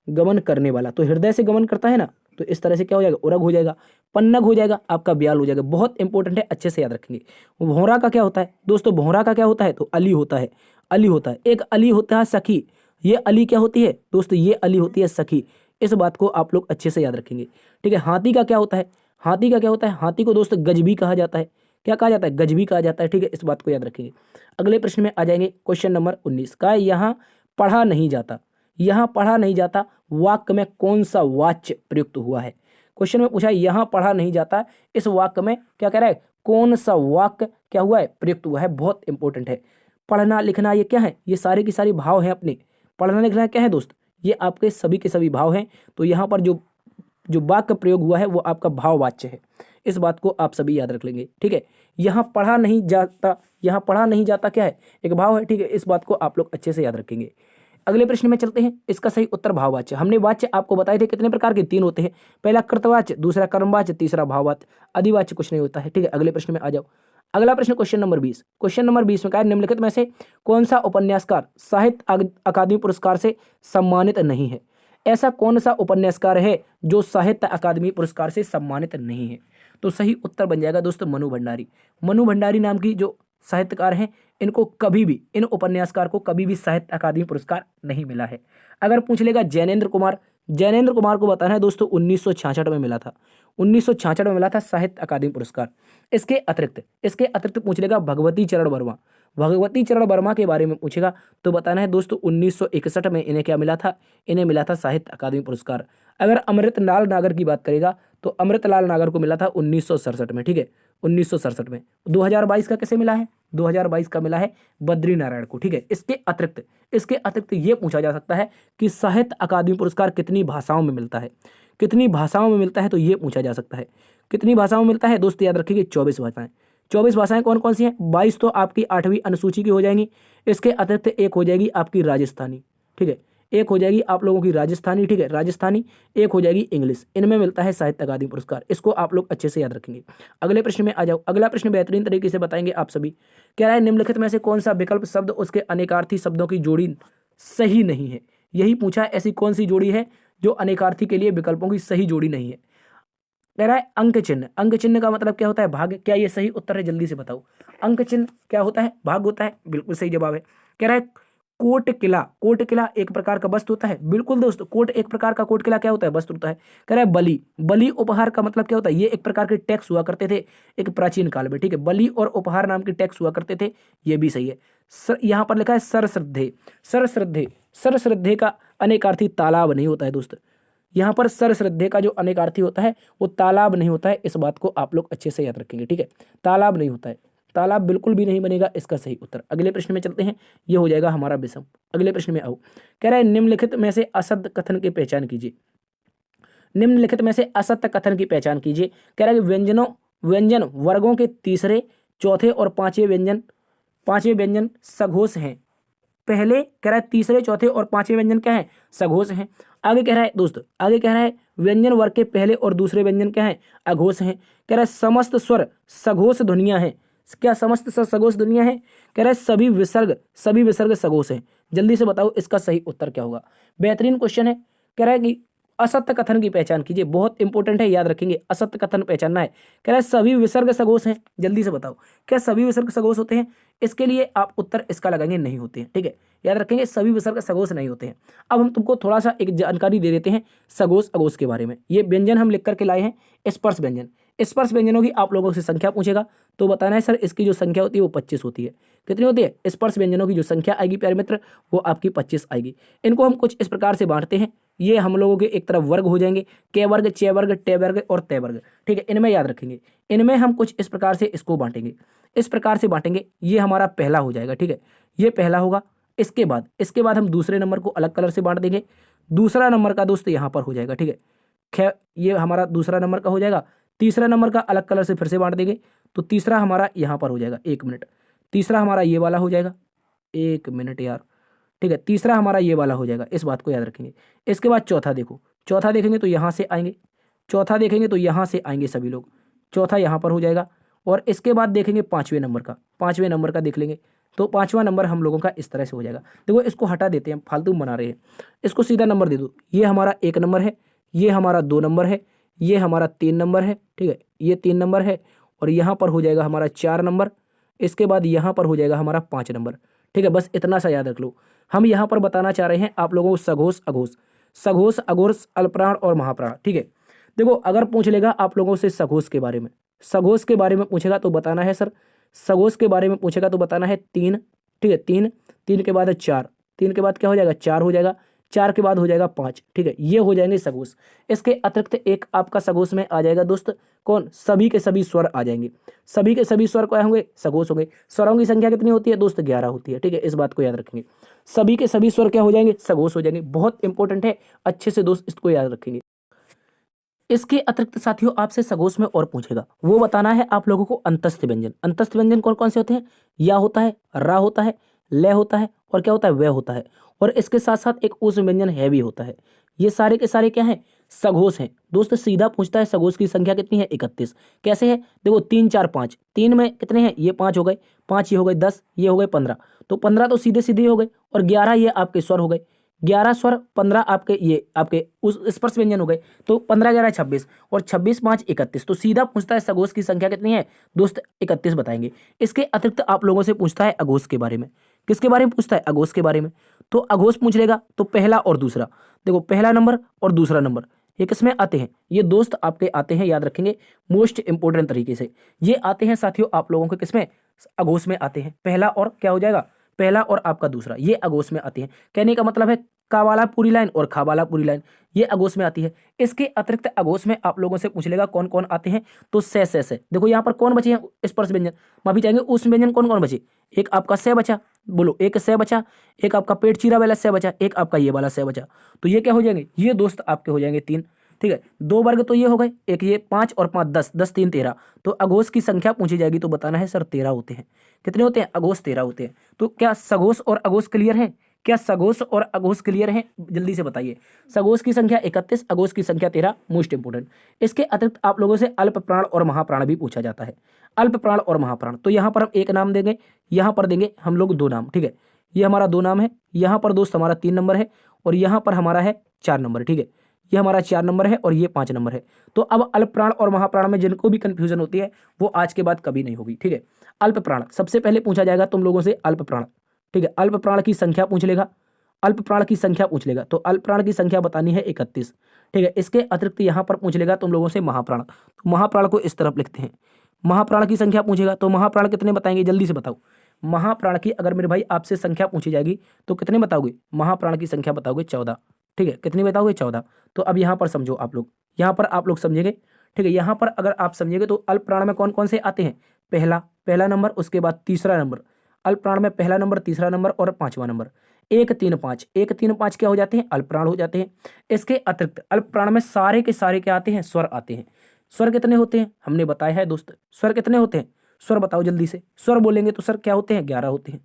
गमन करने वाला। तो हृदय से गमन करता है ना, तो इस तरह से क्या हो जाएगा, उरग हो जाएगा। पन्नग हो जाएगा आपका ब्याल हो जाएगा। बहुत इंपॉर्टेंट है, अच्छे से याद रखेंगे। भौरा का क्या होता है दोस्तों, भौरा का क्या होता है, तो अली होता है। अली होता है, एक अली होता है सखी। ये अली क्या होती है दोस्तों, ये अली होती है सखी। इस बात को आप लोग अच्छे से याद रखेंगे। ठीक है, हाथी का क्या होता है, हाथी का क्या होता है, हाथी को दोस्तों गज भी कहा जाता है। क्या कहा जाता है, गज भी कहा जाता है। ठीक है, इस बात को याद रखेंगे। अगले प्रश्न में आ जाएंगे, क्वेश्चन नंबर 19 का, यहाँ पढ़ा नहीं जाता। यहाँ पढ़ा नहीं जाता वाक्य में कौन सा वाच्य प्रयुक्त हुआ है। क्वेश्चन में पूछा है यहाँ पढ़ा नहीं जाता, इस वाक्य में क्या कह रहा है, कौन सा वाक्य क्या हुआ है, प्रयुक्त हुआ है। बहुत इंपॉर्टेंट है। पढ़ना लिखना ये क्या है, ये सारे की सारी भाव हैं अपने। पढ़ना लिखना क्या है दोस्त, ये आपके सभी के सभी भाव हैं। तो यहाँ पर जो जो वाक्य प्रयोग हुआ है वो आपका भाववाच्य है। इस बात को आप सभी याद रख लेंगे। ठीक है, यहाँ पढ़ा नहीं जाता, यहाँ पढ़ा नहीं जाता क्या है, एक भाव है। ठीक है, इस बात को आप लोग अच्छे से याद रखेंगे। अगले प्रश्न में चलते हैं। इसका सही उत्तर भाववाच्य। हमने वाच्य आपको बताए थे कितने प्रकार के, 3 होते हैं। पहला कृतवाच्य, दूसरा कर्मवाच्य, तीसरा भाववाच्य। अधिवाच्य कुछ नहीं होता है। ठीक है, अगले प्रश्न में आ जाओ। अगला प्रश्न क्वेश्चन नंबर 20। क्वेश्चन नंबर 20 में कहा है निम्नलिखित में से कौन सा उपन्यासकार साहित्य अकादमी पुरस्कार से सम्मानित नहीं है। ऐसा कौन सा उपन्यासकार है जो साहित्य अकादमी पुरस्कार से सम्मानित नहीं है, तो सही उत्तर बन जाएगा दोस्तों मनु भंडारी। मनु भंडारी नाम की जो साहित्यकार हैं, इनको कभी भी, इन उपन्यासकार को कभी भी साहित्य अकादमी पुरस्कार नहीं मिला है। अगर पूछ लेगा जैनेन्द्र कुमार, जैनेन्द्र कुमार को बताना है दोस्तों 1966 में मिला था। 1966 में मिला था साहित्य अकादमी पुरस्कार। इसके अतिरिक्त पूछ लेगा भगवती चरण वर्मा। भगवती चरण वर्मा के बारे में पूछेगा तो बताना है दोस्तों 1961 में इन्हें क्या मिला था, इन्हें मिला था साहित्य अकादमी पुरस्कार। अगर अमृतलाल नागर की बात करेगा तो अमृतलाल नागर को मिला था 1967 में। ठीक है, 1967 में। 2022 का कैसे मिला है, 2022 का मिला है बद्री नारायण को। ठीक है, इसके अतिरिक्त ये पूछा जा सकता है कि साहित्य अकादमी पुरस्कार कितनी भाषाओं में मिलता है, कितनी भाषाओं में मिलता है, तो ये पूछा जा सकता है। कितनी भाषाओं में मिलता है दोस्त, याद रखिए 24 भाषाएं। 24 भाषाएं कौन कौन सी हैं, 22 तो आपकी 8वीं अनुसूची की हो जाएंगी। इसके अतिरिक्त एक हो जाएगी आपकी राजस्थानी। ठीक है, एक हो जाएगी आप लोगों की राजस्थानी। ठीक है, राजस्थानी। एक हो जाएगी इंग्लिश। इनमें मिलता है साहित्य अकादमी पुरस्कार। इसको आप लोग अच्छे से याद रखेंगे। अगले प्रश्न में आ जाओ। अगला प्रश्न बेहतरीन तरीके से बताएंगे आप सभी। कह रहा है निम्नलिखित में से कौन सा विकल्प शब्द उसके अनेकार्थी शब्दों की जोड़ी सही नहीं है। यही पूछा है, ऐसी कौन सी जोड़ी है जो अनेकार्थी के लिए विकल्पों की सही जोड़ी नहीं है। कह रहा है अंक चिन्ह। अंक चिन्ह का मतलब क्या होता है, भाग। क्या ये सही उत्तर है, जल्दी से बताओ। अंक चिन्ह क्या होता है, भाग होता है। बिल्कुल सही जवाब है। कह रहा है कोट किला। कोट किला एक प्रकार का वस्त्र होता है। बिल्कुल दोस्तों, कोट एक प्रकार का, कोट किला क्या होता है, वस्त्र होता है। कह रहा है बलि। बलि उपहार का मतलब क्या होता है, ये एक प्रकार के टैक्स हुआ करते थे एक प्राचीन काल में। ठीक है, बलि और उपहार नाम के टैक्स हुआ करते थे, ये भी सही है। यहाँ पर लिखा है सरश्रद्धे। सरश्रद्धे, सरश्रद्धे का अनेकार्थी तालाब नहीं होता है दोस्त। यहाँ पर सरश्रद्धे का जो अनेकार्थी होता है वो तालाब नहीं होता है। इस बात को आप लोग अच्छे से याद रखेंगे। ठीक है, तालाब नहीं होता है, तालाब बिल्कुल भी नहीं बनेगा इसका सही उत्तर। अगले प्रश्न में चलते हैं, ये हो जाएगा हमारा विषम। अगले प्रश्न में आओ। कह रहा है निम्नलिखित में से असत्य कथन की पहचान कीजिए। निम्नलिखित में से असत्य कथन की पहचान कीजिए। कह रहा है व्यंजन वर्गों के तीसरे, चौथे और पांचवें व्यंजन सघोष हैं। पहले कह रहा है तीसरे, चौथे और पांचवें व्यंजन क्या है, सघोष हैं। आगे कह रहा है दोस्त, आगे कह रहा है व्यंजन वर्ग के पहले और दूसरे व्यंजन क्या है, अघोष हैं। कह रहा है समस्त स्वर सघोष ध्वनियां हैं। क्या समस्त स्वर सघोष ध्वनियां हैं? कह रहा है सभी विसर्ग सघोष हैं। जल्दी से बताओ इसका सही उत्तर क्या होगा। बेहतरीन क्वेश्चन है। कह रहा है कि असत्य कथन की पहचान कीजिए, बहुत इंपॉर्टेंट है, याद रखेंगे, असत्य कथन पहचानना है। कह रहा है सभी विसर्ग सघोष हैं। जल्दी से बताओ क्या सभी विसर्ग सघोष होते हैं? इसके लिए आप उत्तर इसका लगाएंगे नहीं होते हैं, ठीक है, याद रखेंगे सभी विसर्ग सघोष नहीं होते हैं। अब हम तुमको थोड़ा सा एक जानकारी दे देते हैं सघोष अघोष के बारे में। ये व्यंजन हम लिख करके लाए हैं, स्पर्श व्यंजन। स्पर्श व्यंजनों की आप लोगों से संख्या पूछेगा तो बताना है सर इसकी जो संख्या होती है वो 25 होती है। कितनी होती है? स्पर्श व्यंजनों की जो संख्या आएगी प्यारे मित्र वो आपकी 25 आएगी। इनको हम कुछ इस प्रकार से बांटते हैं, ये हम लोगों के एक तरफ वर्ग हो जाएंगे, के वर्ग, चे वर्ग, टे वर्ग और ते वर्ग, ठीक है, इनमें याद रखेंगे। इनमें हम कुछ इस प्रकार से इसको बांटेंगे, इस प्रकार से बांटेंगे। ये हमारा पहला हो जाएगा, ठीक है, ये पहला होगा। इसके बाद हम दूसरे नंबर को अलग कलर से बांट देंगे। दूसरा नंबर का दोस्त यहाँ पर हो जाएगा, ठीक है, ये हमारा दूसरा नंबर का हो जाएगा। तीसरा नंबर का अलग कलर से फिर से बांट देंगे तो तीसरा हमारा यहाँ पर हो जाएगा, 1 मिनट, तीसरा हमारा ये वाला हो जाएगा, 1 मिनट यार, ठीक है, तीसरा हमारा ये वाला हो जाएगा, इस बात को याद रखेंगे। इसके बाद चौथा देखो, चौथा देखेंगे तो यहाँ से आएंगे, चौथा देखेंगे तो यहाँ से आएंगे सभी लोग, चौथा यहाँ पर हो जाएगा। और इसके बाद देखेंगे पाँचवें नंबर का देख लेंगे तो पाँचवा नंबर हम लोगों का इस तरह से हो जाएगा। देखो इसको हटा देते हैं, फालतू बना रहे हैं, इसको सीधा नंबर दे दो। ये हमारा 1 नंबर है, ये हमारा 2 नंबर है, ये हमारा 3 नंबर है, ठीक है, ये 3 नंबर है और यहाँ पर हो जाएगा हमारा 4 नंबर। इसके बाद यहाँ पर हो जाएगा हमारा 5 नंबर, ठीक है, बस इतना सा याद रख लो। हम यहाँ पर बताना चाह रहे हैं आप लोगों को सघोष अघोष, अल्पप्राण और महाप्राण, ठीक है। देखो अगर पूछ लेगा आप लोगों से सघोष के बारे में पूछेगा तो बताना है सर, सघोष के बारे में पूछेगा तो बताना है 3, ठीक है, 3 के बाद है 4, 3 के बाद क्या हो जाएगा, 4 हो जाएगा, 4 के बाद हो जाएगा 5, ठीक है, ये हो जाएंगे सघोष। इसके अतिरिक्त एक आपका सघोष में आ जाएगा दोस्त, कौन? सभी के सभी स्वर आ जाएंगे। सभी के सभी स्वर क्या होंगे? सघोष होंगे। स्वरों की संख्या कितनी होती है दोस्त? 11 होती है, ठीक है, इस बात को याद रखेंगे। सभी के सभी स्वर क्या हो जाएंगे? सघोष हो जाएंगे। बहुत इंपॉर्टेंट है, अच्छे से दोस्त इसको याद रखेंगे। इसके अतिरिक्त साथियों आपसे सघोष में और पूछेगा, वो बताना है आप लोगों को अंतस्थ व्यंजन। अंतस्थ व्यंजन कौन कौन से होते हैं? या होता है, रा होता है, ले होता है और क्या होता है? वे होता है। और इसके साथ साथ एक उस व्यंजन है भी होता है। ये सारे के सारे क्या हैं? सघोष हैं। दोस्त सीधा पूछता है सघोष की संख्या कितनी है? 31। कैसे है? देखो 3 4 5, 3 में कितने हैं? ये 5 हो गए, 5 ये हो गए 10, ये हो गए 15, तो 15 तो सीधे सीधे हो गए और 11 ये आपके स्वर हो गए, 11 स्वर, 15 आपके ये आपके उस स्पर्श व्यंजन हो गए, तो 15 11 26 और 26 5 31। तो सीधा पूछता है सघोष की संख्या कितनी है दोस्त? 31 बताएंगे। इसके अतिरिक्त आप लोगों से पूछता है अघोष के बारे में। किसके बारे में पूछता है? अघोष के बारे में। तो अघोष पूछ लेगा तो पहला और दूसरा, देखो पहला नंबर और दूसरा नंबर ये किसमें आते हैं? ये दोस्त आपके आते हैं, याद रखेंगे मोस्ट इंपोर्टेंट तरीके से। ये आते हैं साथियों आप लोगों के किसमें? अघोष में आते हैं। पहला और क्या हो जाएगा? पहला और आपका दूसरा, ये अघोष में आते हैं। कहने का मतलब है का वाला पूरी लाइन और खा वाला पूरी लाइन, ये अघोष में आती है। इसके अतिरिक्त अघोष में आप लोगों से पूछ लेगा कौन कौन आते हैं, तो से। देखो यहाँ पर कौन बचे हैं स्पर्श व्यंजन? माफी चाहेंगे, उस व्यंजन कौन कौन बचे? एक आपका से बचा, बोलो, एक से बचा, एक आपका पेट चीरा वाला से बचा, एक आपका ये वाला से बचा। तो ये क्या हो जाएंगे? ये दोस्त आपके हो जाएंगे 3, ठीक है। 2 वर्ग तो ये हो गए, एक ये 5 और 5 10, 10 3 13। तो अघोष की संख्या पूछी जाएगी तो बताना है सर 13 होते हैं। कितने होते हैं? अघोष 13 होते हैं। तो क्या सघोष और अघोष क्लियर है? क्या सघोष और अघोष क्लियर है? जल्दी से बताइए। सघोष की संख्या 31, अघोष की संख्या 13, मोस्ट इंपोर्टेंट। इसके अतिरिक्त आप लोगों से अल्प प्राण और महाप्राण भी पूछा जाता है। अल्प प्राण और महाप्राण, तो यहाँ पर हम एक नाम देंगे, यहाँ पर देंगे हम लोग 2 नाम, ठीक है। ये हमारा 2 नाम है, यहाँ पर दोस्त हमारा 3 नंबर है और यहाँ पर हमारा है 4 नंबर, ठीक है। ये हमारा 4 नंबर है और ये 5 नंबर है। तो अब अल्प प्राण और महाप्राण में जिनको भी कंफ्यूजन होती है वो आज के बाद कभी नहीं होगी, ठीक है। अल्प प्राण सबसे पहले पूछा जाएगा तुम लोगों से अल्प प्राण, ठीक है। अल्प प्राण की संख्या पूछ लेगा, अल्प प्राण की संख्या पूछ लेगा, तो अल्प प्राण की संख्या बतानी है 31, ठीक है। इसके अतिरिक्त यहाँ पर पूछ लेगा तुम लोगों से महाप्राण, तो महाप्राण को इस तरफ लिखते हैं। महाप्राण की संख्या पूछेगा तो महाप्राण कितने बताएंगे? जल्दी से बताओ। महाप्राण की अगर मेरे भाई आपसे संख्या पूछी जाएगी तो कितने बताओगे? महाप्राण की संख्या बताओगे 14, ठीक है। कितनी बताओगे? 14। तो अब यहाँ पर समझो आप लोग, यहाँ पर आप लोग समझेंगे, ठीक है। यहाँ पर अगर आप समझेंगे तो अल्प प्राण में कौन कौन से आते हैं? पहला नंबर, उसके बाद तीसरा नंबर। अल्प प्राण में पहला नंबर, तीसरा नंबर और 5वां नंबर। 1 3 5, 1 3 5 क्या हो जाते हैं? अल्प प्राण हो जाते हैं। इसके अतिरिक्त अल्प प्राण में सारे के सारे क्या आते हैं? स्वर आते हैं। स्वर कितने होते हैं? हमने बताया है दोस्त, स्वर कितने होते हैं? स्वर बताओ जल्दी से। स्वर बोलेंगे तो सर क्या होते हैं? 11 होते हैं।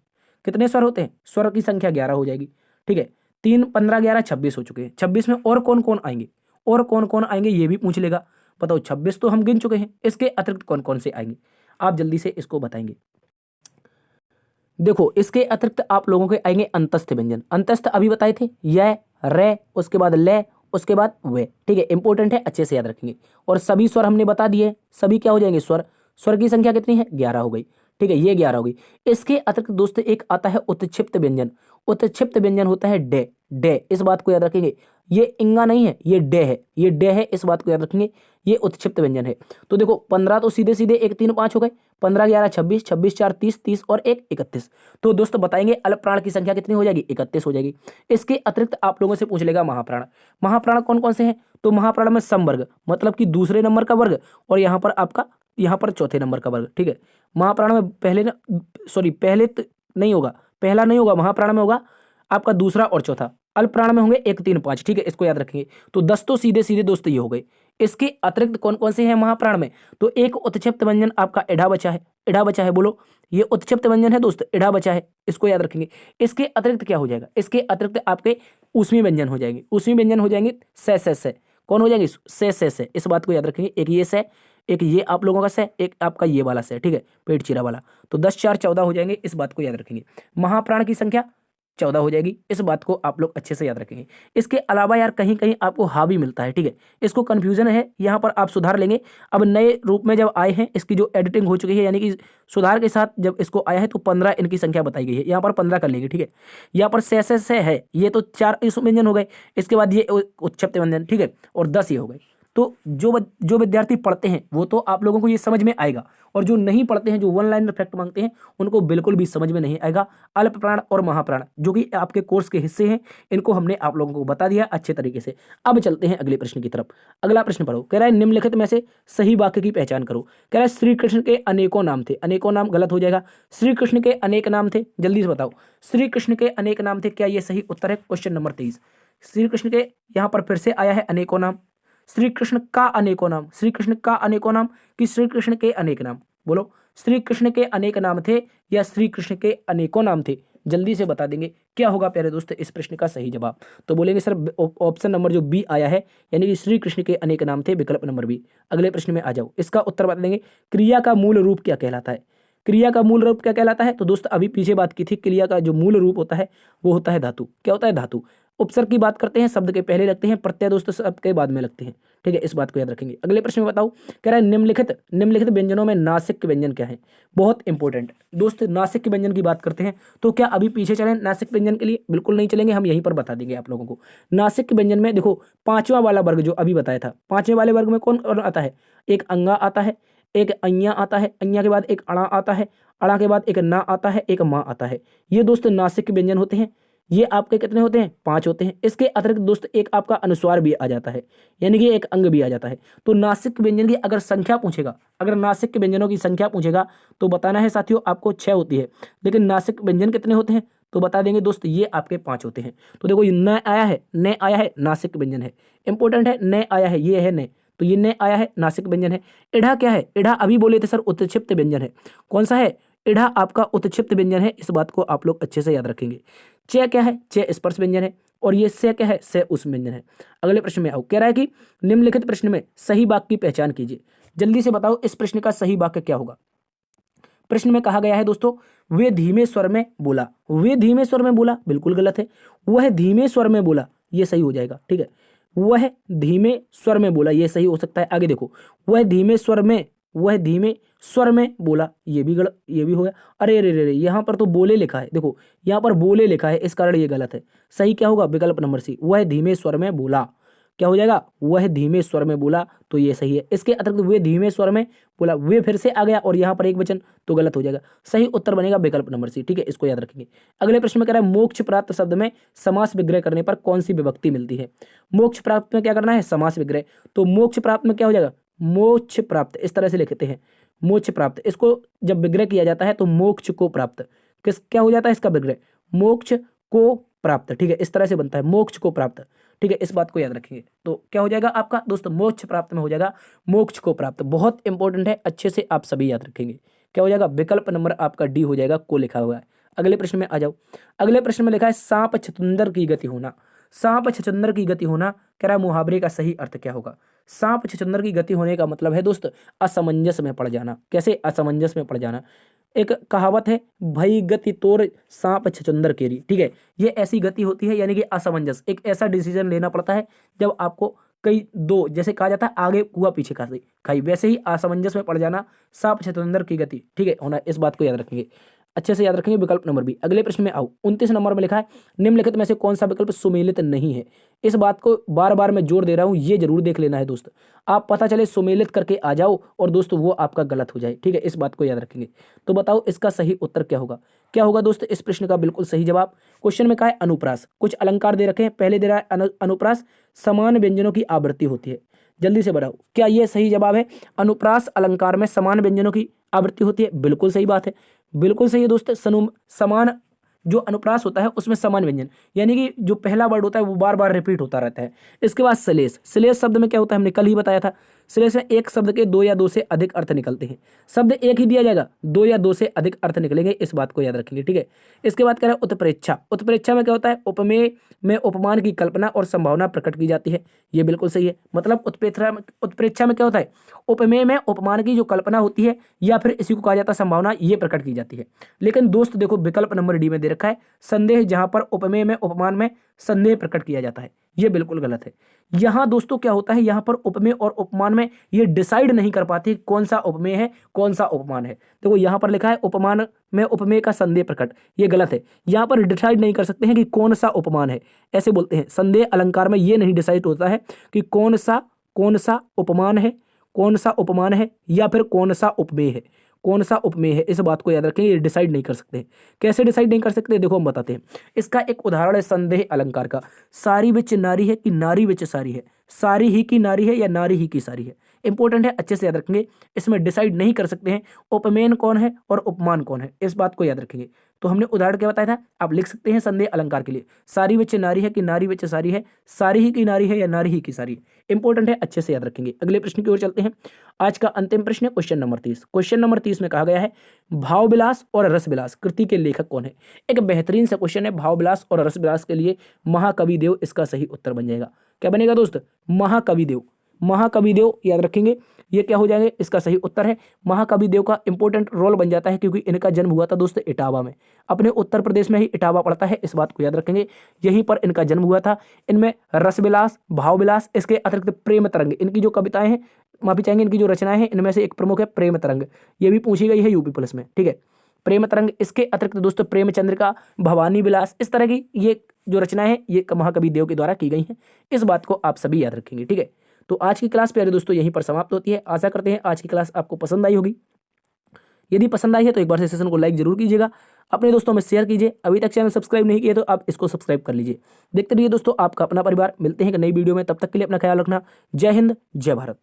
कितने स्वर होते हैं? स्वर की संख्या 11 हो जाएगी। ठीक है, 3 15 11 26 हो चुके हैं। 26 में और कौन कौन आएंगे, और कौन कौन आएंगे ये भी पूछ लेगा। बताओ, 26 तो हम गिन चुके हैं, इसके अतिरिक्त कौन कौन से आएंगे? आप जल्दी से इसको बताएंगे। देखो, इसके अतिरिक्त आप लोगों के आएंगे अंतस्थ व्यंजन। अंतस्थ अभी बताए थे, य, रे, उसके बाद ले, उसके बाद वे। ठीक है, इंपॉर्टेंट है, अच्छे से याद रखेंगे। और सभी स्वर हमने बता दिए, सभी क्या हो जाएंगे? स्वर। स्वर की संख्या कितनी है? 11 हो गई। ठीक है, ये 11 हो गई। इसके अतिरिक्त दोस्तों एक आता है उत्क्षिप्त व्यंजन। उत्क्षिप्त व्यंजन होता है डे। डे, इस बात को याद रखेंगे, ये इंगा नहीं है, ये डे है, ये डे है, इस बात को याद रखेंगे, ये उत्क्षिप्त व्यंजन है। तो देखो 15 तो सीधे सीधे 1 3 5 हो गए, 15 11 26, 26 4 30, 30 और 1 31। तो दोस्तों बताएंगे अल्प प्राण की संख्या कितनी हो जाएगी? 31 हो जाएगी। इसके अतिरिक्त आप लोगों से पूछ लेगा महाप्राण। महाप्राण कौन कौन से हैं? तो महाप्राण में समवर्ग, मतलब कि दूसरे नंबर का वर्ग, और यहाँ पर आपका, यहाँ पर चौथे नंबर का वर्ग। ठीक है, महाप्राण में पहले पहले नहीं होगा, पहला नहीं होगा, महाप्राण में होगा आपका दूसरा और चौथा। अल्प प्राण में होंगे 1 3 5। ठीक है, इसको याद रखेंगे। तो 10 तो सीधे सीधे दोस्तों ये हो गए। इसके अतिरिक्त कौन कौन से हैं महाप्राण में? तो एक उत्क्षिप्त व्यंजन आपका एढ़ा बचा है। एढ़ा बचा है, बोलो, ये उत्क्षिप्त व्यंजन है दोस्त, एढ़ा बचा है, इसको याद रखेंगे। इसके अतिरिक्त क्या हो जाएगा? इसके अतिरिक्त आपके ऊष्मी व्यंजन हो जाएंगे। ऊष्मी व्यंजन हो जाएंगे से। कौन हो जाएंगे? से। इस बात को याद रखेंगे, एक ये से, एक ये आप लोगों का से, एक आपका ये वाला से। ठीक है, पेट चीरा वाला। तो 10 4 14 हो जाएंगे, इस बात को याद रखेंगे। महाप्राण की संख्या 14 हो जाएगी, इस बात को आप लोग अच्छे से याद रखेंगे। इसके अलावा यार कहीं कहीं आपको हा भी मिलता है। ठीक है, इसको कंफ्यूजन है, यहाँ पर आप सुधार लेंगे। अब नए रूप में जब आए हैं, इसकी जो एडिटिंग हो चुकी है, यानी कि सुधार के साथ जब इसको आया है, तो 15 इनकी संख्या बताई गई है, यहाँ पर 15 कर लेंगे। ठीक है, यहाँ पर से है, ये तो 4 इस व्यंजन हो गए, इसके बाद ये उत्क्षिप्त व्यंजन। ठीक है, और 10 ये हो गए। तो जो विद्यार्थी पढ़ते हैं वो तो आप लोगों को ये समझ में आएगा, और जो नहीं पढ़ते हैं, जो वन लाइन फैक्ट मांगते हैं, उनको बिल्कुल भी समझ में नहीं आएगा। अल्प प्राण और महाप्राण जो कि आपके कोर्स के हिस्से हैं, इनको हमने आप लोगों को बता दिया अच्छे तरीके से। अब चलते हैं अगले प्रश्न की तरफ। अगला प्रश्न पढ़ो, कह रहा है निम्नलिखित में से सही वाक्य की पहचान करो। कह रहा है श्री कृष्ण के अनेकों नाम थे। अनेकों नाम गलत हो जाएगा, श्री कृष्ण के अनेक नाम थे। जल्दी से बताओ, श्री कृष्ण के अनेक नाम थे, क्या ये सही उत्तर है? Question number 23। श्री कृष्ण के यहाँ पर फिर से आया है अनेकों नाम। श्री कृष्ण का अनेकों नाम, श्री कृष्ण का अनेकों नाम कि श्री कृष्ण के अनेक नाम? बोलो, श्री कृष्ण के अनेक नाम थे या श्री कृष्ण के अनेकों नाम थे? जल्दी से बता देंगे क्या होगा प्यारे दोस्त इस प्रश्न का सही जवाब। तो बोलेंगे सर ऑप्शन नंबर जो बी आया है, यानी कि श्री कृष्ण के अनेक नाम थे, विकल्प नंबर बी। अगले प्रश्न में आ जाओ, इसका उत्तर बता देंगे। क्रिया का मूल रूप क्या कहलाता है? क्रिया का मूल रूप क्या कहलाता है? तो दोस्त अभी पीछे बात की थी, क्रिया का जो मूल रूप होता है वो होता है धातु। क्या होता है? धातु। उपसर्ग की बात करते हैं, शब्द के पहले लगते हैं, प्रत्यय दोस्तों शब्द के बाद में लगते हैं। ठीक है, इस बात को याद रखेंगे। अगले प्रश्न में बताओ, कह रहा है निम्नलिखित व्यंजनों में नासिक व्यंजन क्या है? बहुत इंपॉर्टेंट दोस्त, नासिक व्यंजन की बात करते हैं, तो क्या अभी पीछे चलें नासिक व्यंजन के लिए? बिल्कुल नहीं चलेंगे, हम यहीं पर बता देंगे आप लोगों को। नासिक व्यंजन में देखो, पांचवा वाला वर्ग जो अभी बताया था, पांचवें वाले वर्ग में कौन आता है? एक अंगा आता है, एक अइया आता है, अइया के बाद एक अड़ा आता है, अड़ा के बाद एक ना आता है, एक माँ आता है। ये दोस्त नासिक व्यंजन होते हैं। ये आपके कितने होते हैं? 5 होते हैं। इसके अतिरिक्त दोस्त एक आपका अनुस्वार भी आ जाता है, यानी कि एक अंग भी आ जाता है। तो नासिक व्यंजन की अगर संख्या पूछेगा, अगर नासिक व्यंजनों की संख्या पूछेगा तो बताना है साथियों आपको 6 होती है, लेकिन नासिक व्यंजन कितने होते हैं? तो बता देंगे दोस्त ये आपके 5 होते हैं। तो देखो, ये न आया है, न आया है, नासिक व्यंजन है। इंपॉर्टेंट है, न आया है, ये है न, तो ये न आया है, नासिक व्यंजन है। इढ़ा क्या है? इढ़ा अभी बोले थे सर उत्क्षिप्त व्यंजन है। कौन सा है? इढ़ा आपका उत्क्षिप्त व्यंजन है, इस बात को आप लोग अच्छे से याद रखेंगे। च क्या है? च स्पर्श व्यंजन है, और ये से क्या है? से उस व्यंजन है। अगले प्रश्न में आओ, कह रहा है कि निम्नलिखित प्रश्न में सही वाक्य की पहचान कीजिए। जल्दी से बताओ इस प्रश्न का सही वाक्य क्या होगा। प्रश्न में कहा गया है दोस्तों, वे धीमे स्वर में बोला। वे धीमे स्वर में बोला बिल्कुल गलत है, वह धीमे स्वर में बोला ये सही हो जाएगा। ठीक है, वह धीमे स्वर में बोला ये सही हो सकता है। आगे देखो, वह धीमे स्वर में बोला, ये भी गलत, ये भी हो गया। अरे रे रे रे, यहाँ पर तो बोले लिखा है, देखो यहाँ पर बोले लिखा है, इस कारण ये गलत है। सही क्या होगा? विकल्प नंबर सी, वह धीमे स्वर में बोला। क्या हो जाएगा? वह धीमे स्वर में बोला, तो ये सही है। इसके अतिरिक्त वे धीमे स्वर में बोला, वे फिर से आ गया और यहाँ पर एक वचन, तो गलत हो जाएगा। सही उत्तर बनेगा विकल्प नंबर सी। ठीक है, इसको याद रखेंगे। अगले प्रश्न में कह रहा है मोक्ष प्राप्त शब्द में समास विग्रह करने पर कौन सी विभक्ति मिलती है? मोक्ष प्राप्त में क्या करना है? समास विग्रह। तो मोक्ष प्राप्त में क्या हो जाएगा? मोक्ष प्राप्त, इस तरह से लिखते हैं, मोक्ष प्राप्त। इसको जब विग्रह किया जाता है तो मोक्ष को प्राप्त, किस क्या हो जाता है इसका विग्रह? मोक्ष को प्राप्त। ठीक है, इस तरह से बनता है, मोक्ष को प्राप्त। ठीक है, इस बात को याद रखिए। तो क्या हो जाएगा आपका दोस्त? मोक्ष प्राप्त में हो जाएगा मोक्ष को प्राप्त। बहुत इंपॉर्टेंट है, अच्छे से आप सभी याद रखेंगे। क्या हो जाएगा? विकल्प नंबर आपका डी हो जाएगा, को लिखा हुआ है। अगले प्रश्न में आ जाओ। अगले प्रश्न में लिखा है सांप छछूंदर की गति होना। सांप छछूंदर की गति होना, कह रहा है मुहावरे का सही अर्थ क्या होगा। सांप छछूंदर की गति होने का मतलब है दोस्त असमंजस में पड़ जाना। कैसे असमंजस में पड़ जाना। एक कहावत है, भई गति तोर सांप छछूंदर केरी, ठीक है। ये ऐसी गति होती है यानी कि असमंजस, एक ऐसा डिसीजन लेना पड़ता है जब आपको कई दो, जैसे कहा जाता है आगे कुआ पीछे खाई, वैसे ही असमंजस में पड़ जाना सांप छछूंदर की गति, ठीक है होना। इस बात को याद रखेंगे, अच्छे से याद रखेंगे। विकल्प नंबर बी। अगले प्रश्न में आओ। 29 नंबर में लिखा है निम्नलिखित में से कौन सा विकल्प सुमेलित नहीं है। इस बात को बार बार मैं जोर दे रहा हूं, ये जरूर देख लेना है दोस्त। आप पता चले सुमेलित करके आ जाओ और दोस्तों वो आपका गलत हो जाए, ठीक है। इस बात को याद रखेंगे। तो बताओ इसका सही उत्तर क्या होगा। क्या होगा दोस्त इस प्रश्न का बिल्कुल सही जवाब। क्वेश्चन में कहा है अनुप्रास, कुछ अलंकार दे रखे हैं। पहले दे रहा है अनुप्रास समान व्यंजनों की आवृत्ति होती है। जल्दी से बताओ क्या ये सही जवाब है। अनुप्रास अलंकार में समान व्यंजनों की आवृत्ति होती है, बिल्कुल सही बात है, बिल्कुल सही है दोस्त। समान जो अनुप्रास होता है उसमें समान व्यंजन यानी कि जो पहला वर्ड होता है वो बार बार रिपीट होता रहता है। इसके बाद श्लेष, श्लेष शब्द में क्या होता है हमने कल ही बताया था। श्लेष में एक शब्द के दो या दो से अधिक अर्थ निकलते हैं। शब्द एक ही दिया जाएगा, दो या दो से अधिक अर्थ निकलेंगे, इस बात को याद रखेंगे, ठीक है। इसके बाद कह रहा है उत्प्रेक्षा। उत्प्रेक्षा में क्या होता है, उपमेय में उपमान की कल्पना और संभावना प्रकट की जाती है, ये बिल्कुल सही है। मतलब उत्प्रेक्षा में क्या होता है, उपमेय में उपमान की जो कल्पना होती है या फिर इसी को कहा जाता है संभावना, ये प्रकट की जाती है। लेकिन दोस्त देखो विकल्प नंबर डी में दे रखा है संदेह, जहां पर उपमेय में उपमान में संदेह प्रकट किया जाता है, ये बिल्कुल गलत है। यहां दोस्तों क्या होता है, यहां पर उपमेय और उपमान में ये डिसाइड नहीं कर पाते कौन सा उपमेय है कौन सा उपमान है। देखो यहां पर लिखा है उपमान में उपमेय का संदेह प्रकट, ये गलत है। यहां पर डिसाइड नहीं कर सकते हैं कि कौन सा उपमान है, ऐसे बोलते हैं। संदेह अलंकार में ये नहीं डिसाइड होता है कि कौन सा उपमान है, कौन सा उपमान है या फिर कौन सा उपमेय है, कौन सा उपमेय है। इस बात को याद रखें, ये डिसाइड नहीं कर सकते। कैसे डिसाइड नहीं कर सकते, देखो हम बताते हैं। इसका एक उदाहरण है संदेह अलंकार का। सारी विच नारी है कि नारी विच सारी है, सारी ही की नारी है या नारी ही की सारी है। इंपॉर्टेंट है, अच्छे से याद रखेंगे। इसमें डिसाइड नहीं कर सकते हैं उपमेय कौन है और उपमान कौन है, इस बात को याद रखेंगे। तो हमने उदाहरण क्या बताया था, आप लिख सकते हैं संदेह अलंकार के लिए। सारी विच नारी है कि नारी विच सारी है, सारी ही की नारी है या नारी ही की सारी है। इंपॉर्टेंट है, अच्छे से याद रखेंगे। अगले प्रश्न की ओर चलते हैं। आज का अंतिम प्रश्न है क्वेश्चन नंबर 30। क्वेश्चन नंबर 30 में कहा गया है भाव विलास और रस विलास कृति के लेखक कौन है। एक बेहतरीन सा क्वेश्चन है। भाव विलास और रस विलास के लिए महाकवि देव इसका सही उत्तर बन जाएगा। क्या बनेगा दोस्त, महाकवि देव। महाकवि देव याद रखेंगे, ये क्या हो जाएंगे, इसका सही उत्तर है महाकवि देव का इंपॉर्टेंट रोल बन जाता है क्योंकि इनका जन्म हुआ था दोस्तों इटावा में। अपने उत्तर प्रदेश में ही इटावा पड़ता है, इस बात को याद रखेंगे, यहीं पर इनका जन्म हुआ था। इनमें रसविलास, भावविलास, इसके अतिरिक्त प्रेम तरंग, इनकी जो कविताएं हैं, माफी चाहेंगे, इनकी जो रचनाएं हैं, इनमें से एक प्रमुख है प्रेम तरंग। ये भी पूछी गई है यूपी पुलिस में, ठीक है। प्रेम तरंग, इसके अतिरिक्त दोस्तों प्रेमचंद्र का, भवानी विलास, इस तरह की ये जो रचनाएं हैं ये महाकवि देव के द्वारा की गई हैं। इस बात को आप सभी याद रखेंगे, ठीक है। तो आज की क्लास प्यारे दोस्तों यहीं पर समाप्त होती है। आशा करते हैं आज की क्लास आपको पसंद आई होगी। यदि पसंद आई है तो एक बार से सेशन को लाइक जरूर कीजिएगा, अपने दोस्तों में शेयर कीजिए। अभी तक चैनल सब्सक्राइब नहीं किए तो आप इसको सब्सक्राइब कर लीजिए। देखते रहिए दोस्तों आपका अपना परिवार। मिलते हैं एक नई वीडियो में, तब तक के लिए अपना ख्याल रखना। जय हिंद, जय भारत।